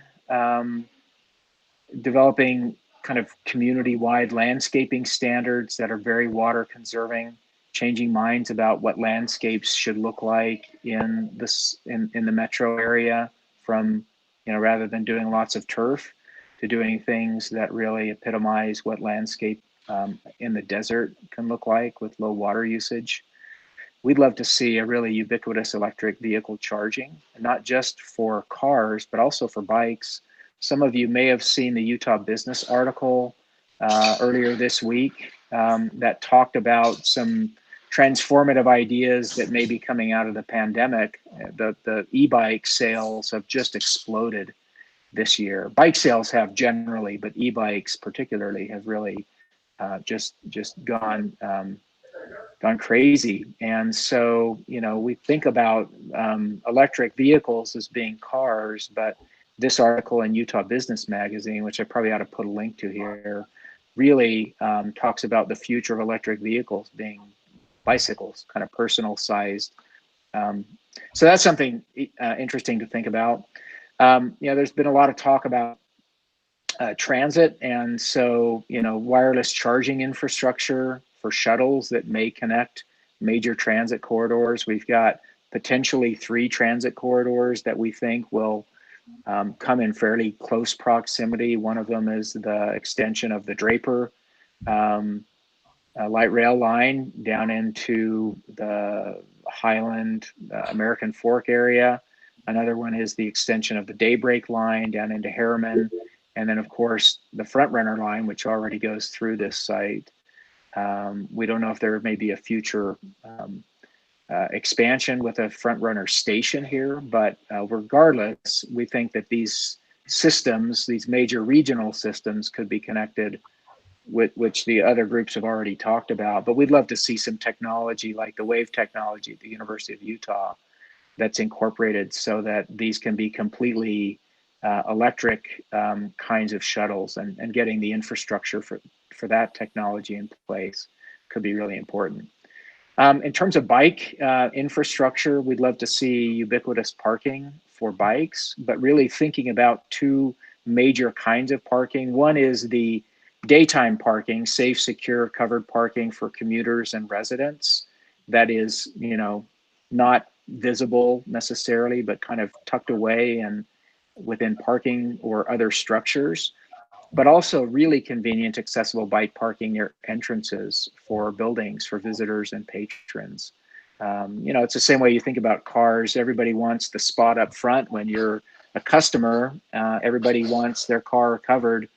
H: developing kind of community-wide landscaping standards that are very water conserving, changing minds about what landscapes should look like in the metro area, from, rather than doing lots of turf, to doing things that really epitomize what landscape in the desert can look like with low water usage. We'd love to see a really ubiquitous electric vehicle charging, not just for cars, but also for bikes. Some of you may have seen the Utah Business article earlier this week that talked about some transformative ideas that may be coming out of the pandemic. The e-bike sales have just exploded this year. Bike sales have generally, but e-bikes particularly have really just gone crazy. And so, we think about electric vehicles as being cars, but this article in Utah Business Magazine, which I probably ought to put a link to here, really talks about the future of electric vehicles being bicycles, kind of personal sized So that's something interesting to think about. There's been a lot of talk about transit, and so wireless charging infrastructure for shuttles that may connect major transit corridors. We've got potentially 3 transit corridors that we think will come in fairly close proximity. One of them is the extension of the Draper light rail line down into the Highland American Fork area. Another one is the extension of the Daybreak line down into Harriman. And then, of course, the Front Runner line, which already goes through this site. We don't know if there may be a future expansion with a Front Runner station here, but regardless, we think that these systems, these major regional systems, could be connected, with which the other groups have already talked about. But we'd love to see some technology like the wave technology at the University of Utah that's incorporated so that these can be completely electric kinds of shuttles, and getting the infrastructure for that technology in place could be really important. In terms of bike infrastructure, we'd love to see ubiquitous parking for bikes, but really thinking about 2 major kinds of parking. One is the daytime parking, safe, secure, covered parking for commuters and residents that is, not visible necessarily, but kind of tucked away and within parking or other structures, but also really convenient, accessible bike parking near entrances for buildings for visitors and patrons. It's the same way you think about cars. Everybody wants the spot up front when you're a customer. Everybody wants their car covered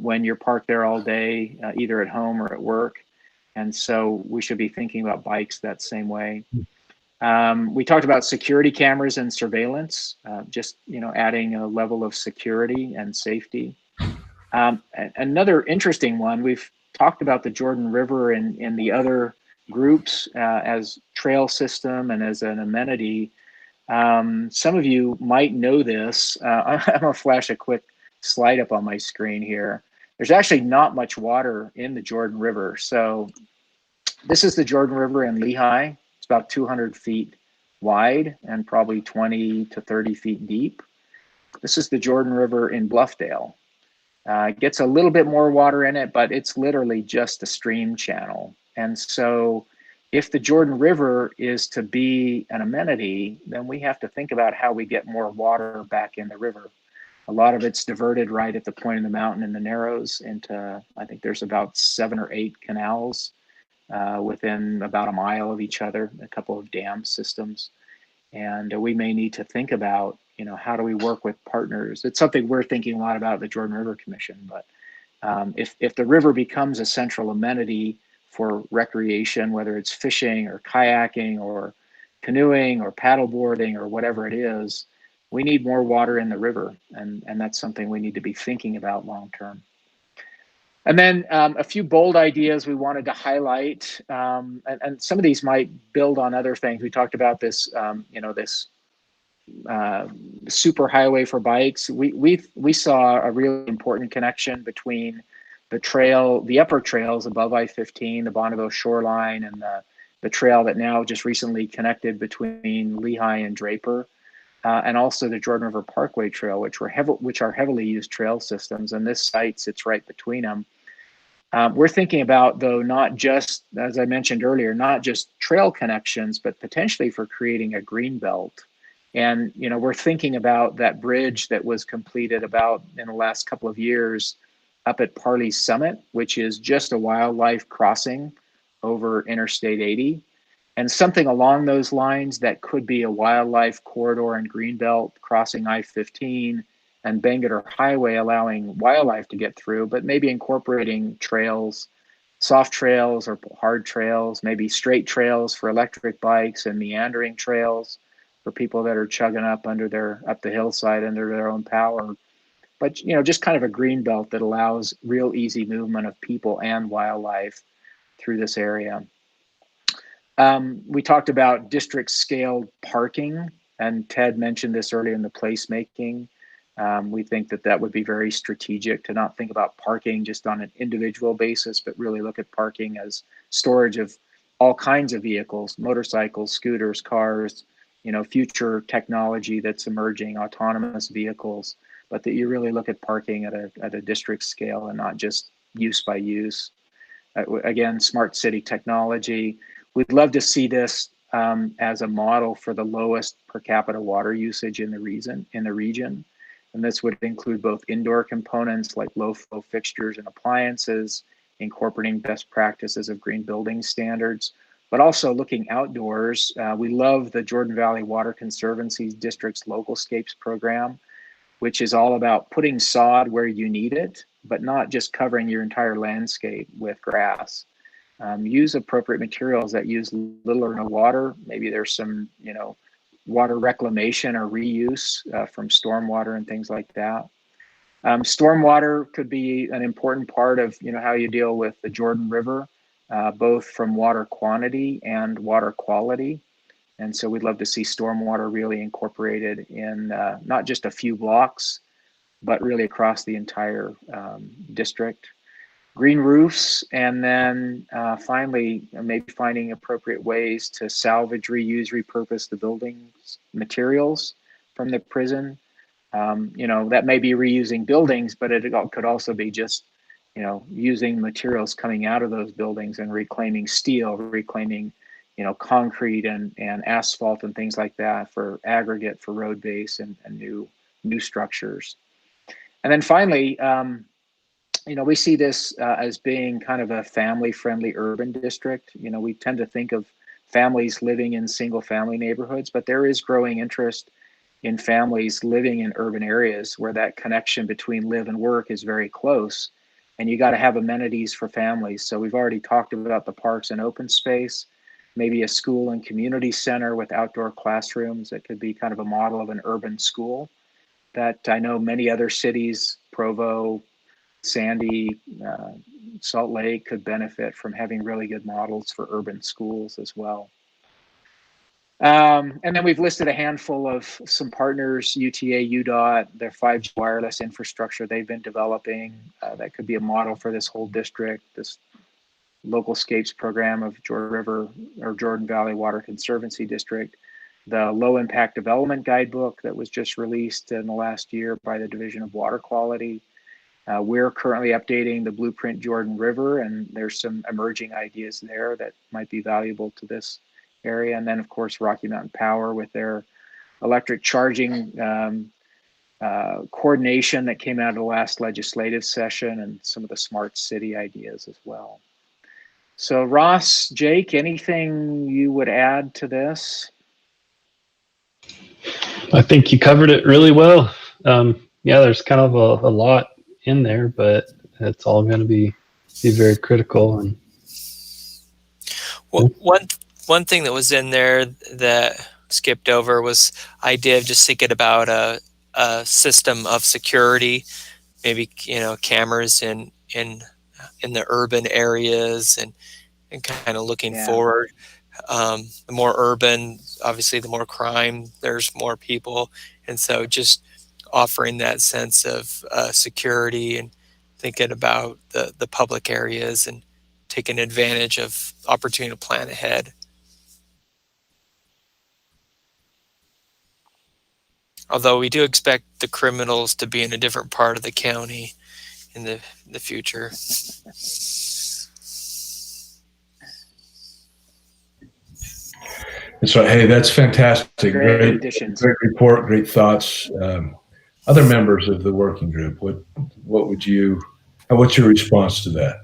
H: when you're parked there all day, either at home or at work. And so we should be thinking about bikes that same way. We talked about security cameras and surveillance, just adding a level of security and safety. Another interesting one, we've talked about the Jordan River in the other groups as trail system and as an amenity. Some of you might know this. I'm gonna flash a quick slide up on my screen here. There's actually not much water in the Jordan River. So this is the Jordan River in Lehi. It's about 200 feet wide and probably 20 to 30 feet deep. This is the Jordan River in Bluffdale. It gets a little bit more water in it, but it's literally just a stream channel. And so if the Jordan River is to be an amenity, then we have to think about how we get more water back in the river. A lot of it's diverted right at the point of the mountain in the Narrows into, I think there's about 7 or 8 canals within about a mile of each other, a couple of dam systems. And we may need to think about, how do we work with partners? It's something we're thinking a lot about at the Jordan River Commission. But if the river becomes a central amenity for recreation, whether it's fishing or kayaking or canoeing or paddleboarding or whatever it is, we need more water in the river. And that's something we need to be thinking about long term. And then a few bold ideas we wanted to highlight, and some of these might build on other things. We talked about this, this super highway for bikes. We saw a really important connection between the upper trails above I-15, the Bonneville shoreline, and the trail that now just recently connected between Lehi and Draper, and also the Jordan River Parkway Trail, which are heavily used trail systems. And this site sits right between them. We're thinking about, though, not just, as I mentioned earlier, not just trail connections, but potentially for creating a green belt. And, we're thinking about that bridge that was completed about in the last couple of years up at Parley Summit, which is just a wildlife crossing over Interstate 80. And something along those lines that could be a wildlife corridor and greenbelt crossing I-15 and Bangerter Highway, allowing wildlife to get through, but maybe incorporating trails, soft trails or hard trails, maybe straight trails for electric bikes and meandering trails for people that are chugging up the hillside under their own power. But, just kind of a green belt that allows real easy movement of people and wildlife through this area. We talked about district scaled parking, and Ted mentioned this earlier in the placemaking. We think that would be very strategic to not think about parking just on an individual basis, but really look at parking as storage of all kinds of vehicles, motorcycles, scooters, cars, future technology that's emerging, autonomous vehicles, but that you really look at parking at a district scale and not just use by use. Again, smart city technology. We'd love to see this as a model for the lowest per capita water usage in the region. And this would include both indoor components like low flow fixtures and appliances, incorporating best practices of green building standards, but also looking outdoors. We love the Jordan Valley Water Conservancy District's Localscapes program, which is all about putting sod where you need it, but not just covering your entire landscape with grass. Use appropriate materials that use little or no water. Maybe there's some, water reclamation or reuse from stormwater and things like that. Stormwater could be an important part of, how you deal with the Jordan River, both from water quantity and water quality. And so we'd love to see stormwater really incorporated in not just a few blocks, but really across the entire district. Green roofs, and then finally, maybe finding appropriate ways to salvage, reuse, repurpose the building's materials from the prison. That may be reusing buildings, but it could also be just, using materials coming out of those buildings and reclaiming steel, reclaiming, concrete and asphalt and things like that for aggregate, for road base and new structures. And then finally, we see this as being kind of a family-friendly urban district. We tend to think of families living in single-family neighborhoods, but there is growing interest in families living in urban areas where that connection between live and work is very close, and you got to have amenities for families. So we've already talked about the parks and open space, maybe a school and community center with outdoor classrooms that could be kind of a model of an urban school that I know many other cities, Provo, Sandy, Salt Lake, could benefit from having really good models for urban schools as well. And then we've listed a handful of some partners, UTA, UDOT, their 5G wireless infrastructure they've been developing. That could be a model for this whole district, this Localscapes program of Jordan River or Jordan Valley Water Conservancy District, the Low Impact Development Guidebook that was just released in the last year by the Division of Water Quality. We're currently updating the Blueprint Jordan River, and there's some emerging ideas there that might be valuable to this area. And then, of course, Rocky Mountain Power with their electric charging coordination that came out of the last legislative session, and some of the smart city ideas as well. So Ross, Jake, anything you would add to this?
G: I think you covered it really well. There's kind of a lot in there, but it's all going to be very critical. And
I: well, one thing that was in there that skipped over was idea of just thinking about a system of security, maybe cameras in the urban areas and kind of looking forward. The more urban, obviously, the more crime. There's more people, and so just offering that sense of security and thinking about the public areas and taking advantage of opportunity to plan ahead. Although we do expect the criminals to be in a different part of the county in the future.
A: So, hey, that's fantastic. Great report, great thoughts. Other members of the working group, what's your response to that?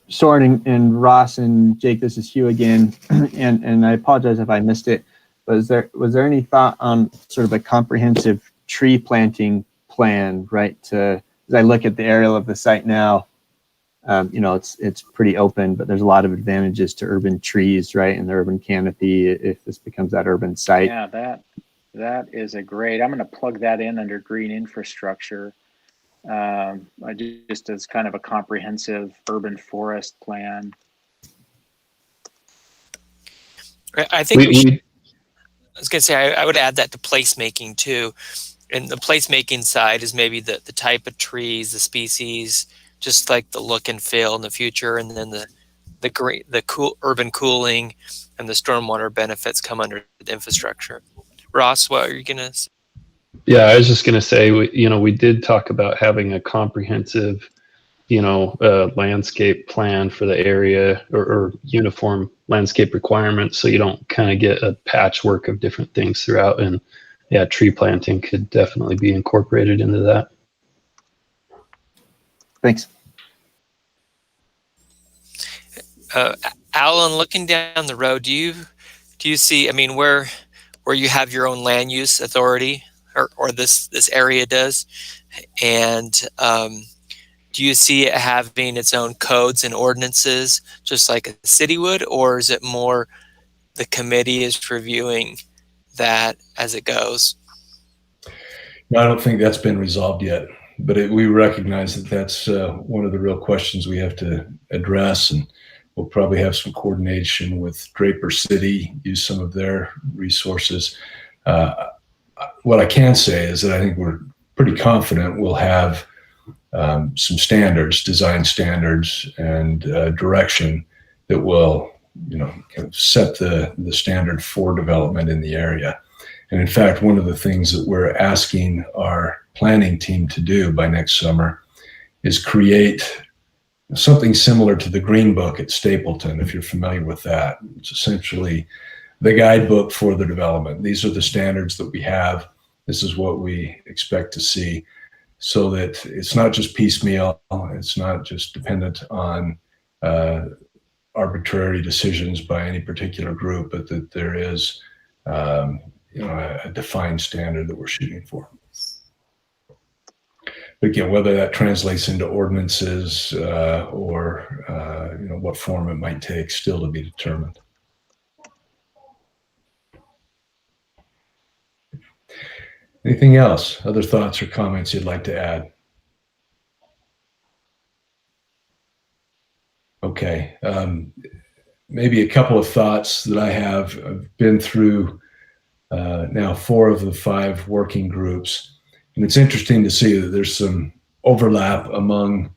F: Soren and Ross and Jake, this is Hugh again, and I apologize if I missed it. Was there any thought on sort of a comprehensive tree planting plan, right? As I look at the aerial of the site now, it's pretty open, but there's a lot of advantages to urban trees, right? And the urban canopy if this becomes that urban site.
H: Yeah, that is a great. I'm going to plug that in under green infrastructure. Just as kind of a comprehensive urban forest plan.
I: I think I was going to say I would add that to placemaking too. And the placemaking side is maybe the type of trees, the species, just like the look and feel in the future, and then the cool urban cooling and the stormwater benefits come under the infrastructure. Ross, what are you gonna say?
G: Yeah, I was just going to say, we did talk about having a comprehensive, landscape plan for the area, or uniform landscape requirements, so you don't kind of get a patchwork of different things throughout. And yeah, tree planting could definitely be incorporated into that.
F: Thanks.
I: Alan, looking down the road, do you see, I mean, where you have your own land use authority, or this area does, and do you see it having its own codes and ordinances just like a city would, or is it more the committee is reviewing that as it goes?
A: No, I don't think that's been resolved yet, but we recognize that that's one of the real questions we have to address, and we'll probably have some coordination with Draper City, use some of their resources. What I can say is that I think we're pretty confident we'll have some standards, design standards, and direction that will, kind of set the standard for development in the area. And in fact, one of the things that we're asking our planning team to do by next summer is create something similar to the Green Book at Stapleton, if you're familiar with that. It's essentially the guidebook for the development. These are the standards that we have. This is what we expect to see, so that it's not just piecemeal. It's not just dependent on arbitrary decisions by any particular group, but that there is a defined standard that we're shooting for. But again, whether that translates into ordinances or what form it might take, still to be determined. Anything else? Other thoughts or comments you'd like to add? Okay. Maybe a couple of thoughts that I have. I've been through now 4 of the 5 working groups, and it's interesting to see that there's some overlap among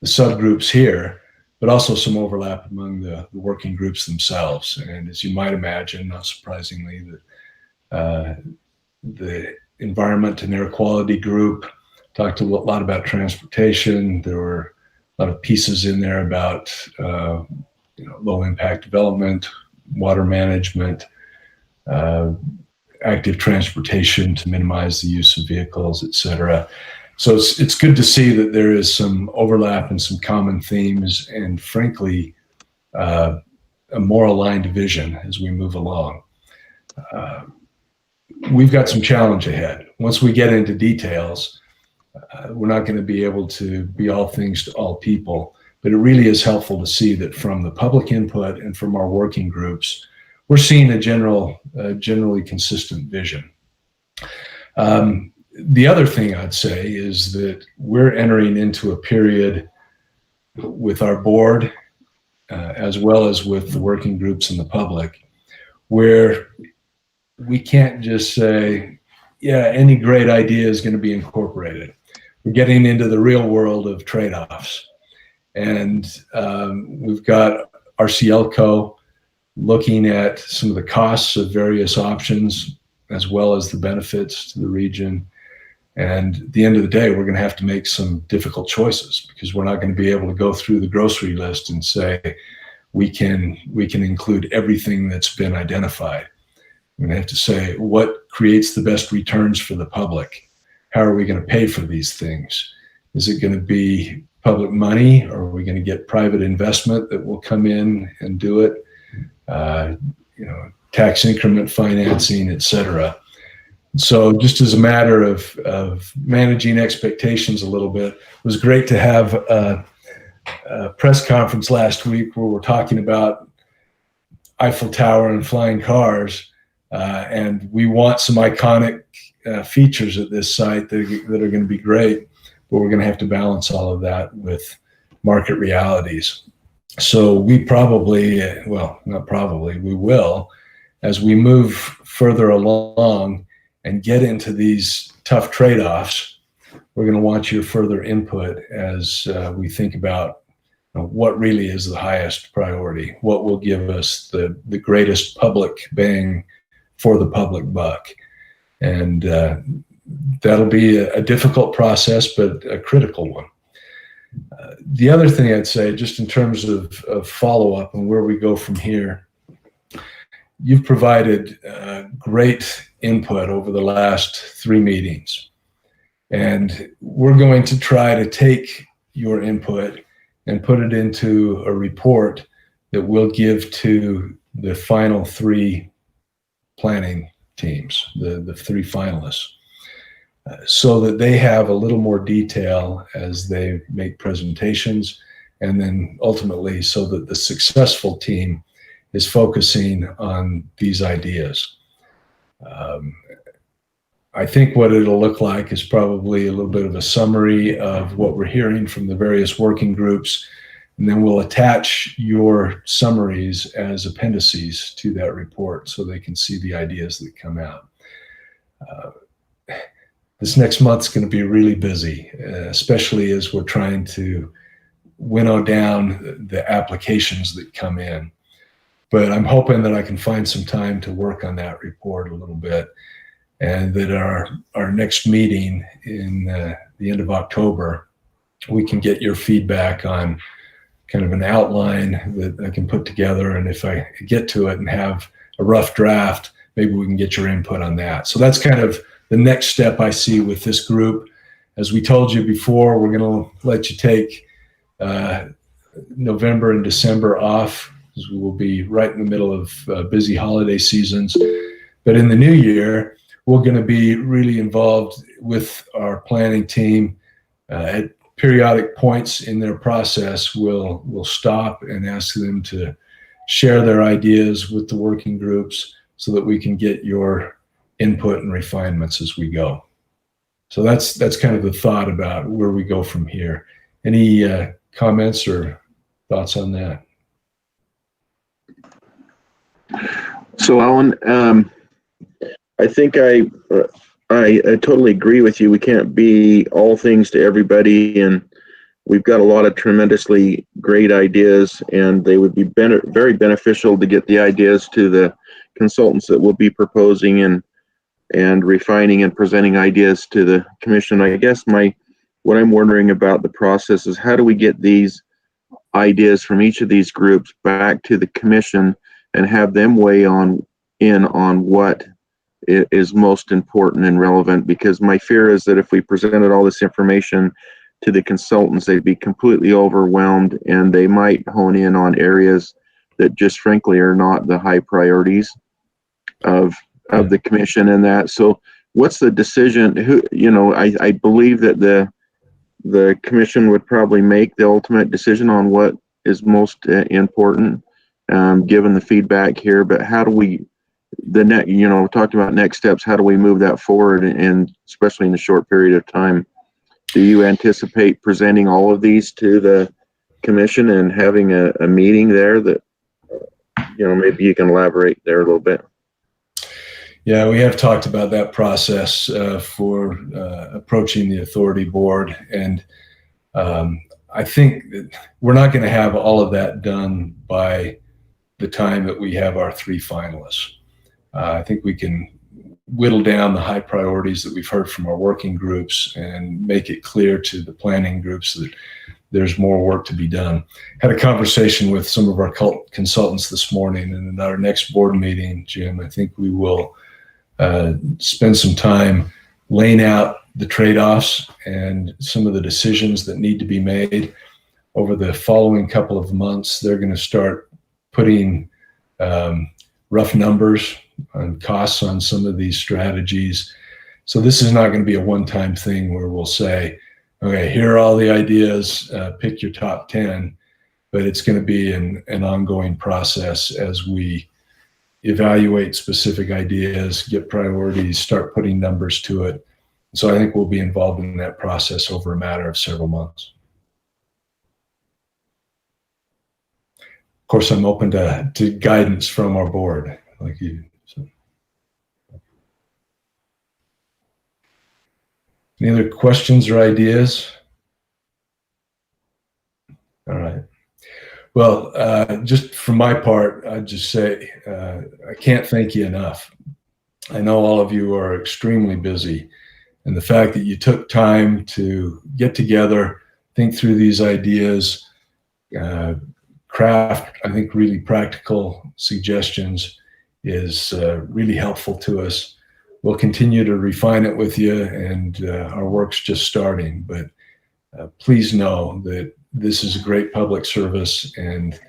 A: the subgroups here, but also some overlap among the working groups themselves. And as you might imagine, not surprisingly, that the Environment and Air Quality group talked a lot about transportation. There were a lot of pieces in there about low impact development, water management, active transportation to minimize the use of vehicles, et cetera. So it's good to see that there is some overlap and some common themes, and frankly, a more aligned vision as we move along. We've got some challenge ahead. Once we get into details, we're not going to be able to be all things to all people, but it really is helpful to see that from the public input and from our working groups, we're seeing a generally consistent vision. The other thing I'd say is that we're entering into a period with our board, as well as with the working groups and the public, where we can't just say, yeah, any great idea is going to be incorporated. We're getting into the real world of trade-offs. And we've got RCLCO looking at some of the costs of various options, as well as the benefits to the region. And at the end of the day, we're going to have to make some difficult choices, because we're not going to be able to go through the grocery list and say, we can include everything that's been identified. We're going to have to say, what creates the best returns for the public? How are we going to pay for these things? Is it going to be public money, or are we going to get private investment that will come in and do it? Tax increment financing, et cetera. So just as a matter of managing expectations a little bit, it was great to have a press conference last week where we're talking about Eiffel Tower and flying cars. And we want some iconic features at this site that are going to be great, but we're going to have to balance all of that with market realities. So we will, as we move further along and get into these tough trade-offs, we're going to want your further input as we think about what really is the highest priority, what will give us the greatest public bang for the public buck. And that'll be a difficult process, but a critical one. The other thing I'd say, just in terms of follow-up and where we go from here, you've provided great input over the last 3 meetings. And we're going to try to take your input and put it into a report that we'll give to the final 3 planning teams, the 3 finalists, so that they have a little more detail as they make presentations, and then ultimately so that the successful team is focusing on these ideas. I think what it'll look like is probably a little bit of a summary of what we're hearing from the various working groups, and then we'll attach your summaries as appendices to that report so they can see the ideas that come out. This next month's going to be really busy, especially as we're trying to winnow down the applications that come in. But I'm hoping that I can find some time to work on that report a little bit, and that our next meeting in the end of October, we can get your feedback on kind of an outline that I can put together. And if I get to it and have a rough draft, maybe we can get your input on that. So that's kind of the next step I see with this group. As we told you before, we're going to let you take November and December off, because we will be right in the middle of busy holiday seasons. But in the new year, we're going to be really involved with our planning team. At periodic points in their process, we'll stop and ask them to share their ideas with the working groups so that we can get your input and refinements as we go. So that's kind of the thought about where we go from here. Any comments or thoughts on that?
B: So Alan, I think I totally agree with you. We can't be all things to everybody, and we've got a lot of tremendously great ideas, and they would be very beneficial to get the ideas to the consultants that will be proposing and refining and presenting ideas to the commission. I guess what I'm wondering about the process is, how do we get these ideas from each of these groups back to the commission and have them weigh in on what is most important and relevant? Because my fear is that if we presented all this information to the consultants, they'd be completely overwhelmed, and they might hone in on areas that just frankly are not the high priorities of the commission and that. So what's the decision? I believe that the commission would probably make the ultimate decision on what is most important, given the feedback here. But how do we, talked about next steps, how do we move that forward, and especially in a short period of time? Do you anticipate presenting all of these to the commission and having a meeting there that, maybe you can elaborate there a little bit?
A: Yeah, we have talked about that process for approaching the authority board. And I think that we're not going to have all of that done by the time that we have our 3 finalists. I think we can whittle down the high priorities that we've heard from our working groups and make it clear to the planning groups that there's more work to be done. Had a conversation with some of our consultants this morning, and in our next board meeting, Jim, I think we will spend some time laying out the trade-offs and some of the decisions that need to be made over the following couple of months. They're going to start putting rough numbers on costs on some of these strategies. So this is not going to be a one-time thing where we'll say, okay, here are all the ideas, pick your top 10, but it's going to be an ongoing process as we evaluate specific ideas, get priorities, start putting numbers to it. So I think we'll be involved in that process over a matter of several months. Of course, I'm open to guidance from our board, like you. So. Any other questions or ideas? All right. Well, just from my part, I'd just say I can't thank you enough. I know all of you are extremely busy, and the fact that you took time to get together, think through these ideas, craft, I think, really practical suggestions is really helpful to us. We'll continue to refine it with you, and our work's just starting. But please know that this is a great public service and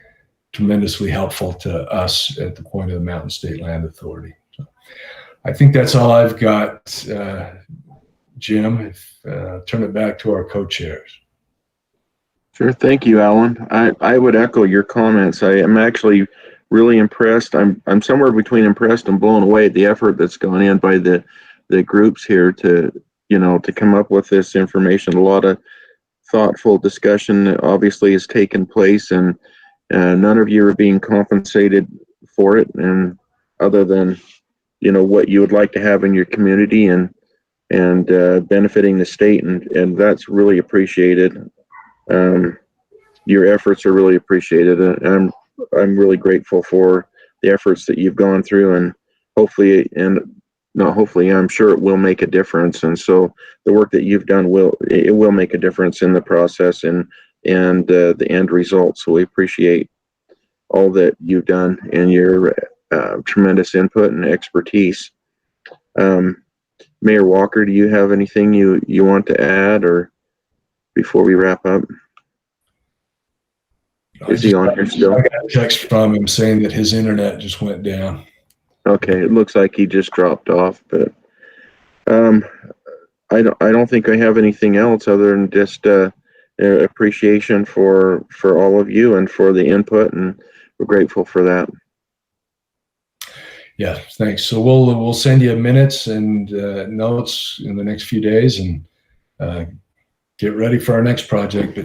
A: tremendously helpful to us at the point of the Mountain State Land Authority. So I think that's all I've got, Jim. Turn it back to our co-chairs.
B: Sure. Thank you, Alan. I would echo your comments. I am actually really impressed. I'm somewhere between impressed and blown away at the effort that's gone in by the groups here to come up with this information. A lot of thoughtful discussion obviously has taken place, and none of you are being compensated for it, and other than what you would like to have in your community and benefiting the state, and that's really appreciated. Your efforts are really appreciated, and I'm really grateful for the efforts that you've gone through, and hopefully, and not hopefully, I'm sure it will make a difference. And so the work that you've done will make a difference in the process and the end result. So we appreciate all that you've done and your tremendous input and expertise. Mayor Walker, do you have anything you want to add, or before we wrap up? Is he on here still?
A: I got a text from him saying that his internet just went down.
B: Okay, it looks like he just dropped off, but I don't think I have anything else other than just appreciation for all of you and for the input, and we're grateful for that.
A: Yeah, thanks. So we'll send you minutes and notes in the next few days, and get ready for our next project.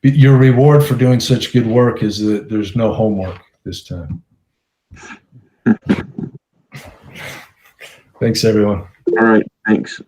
A: But your reward for doing such good work is that there's no homework this time. Thanks, everyone.
B: All right, thanks.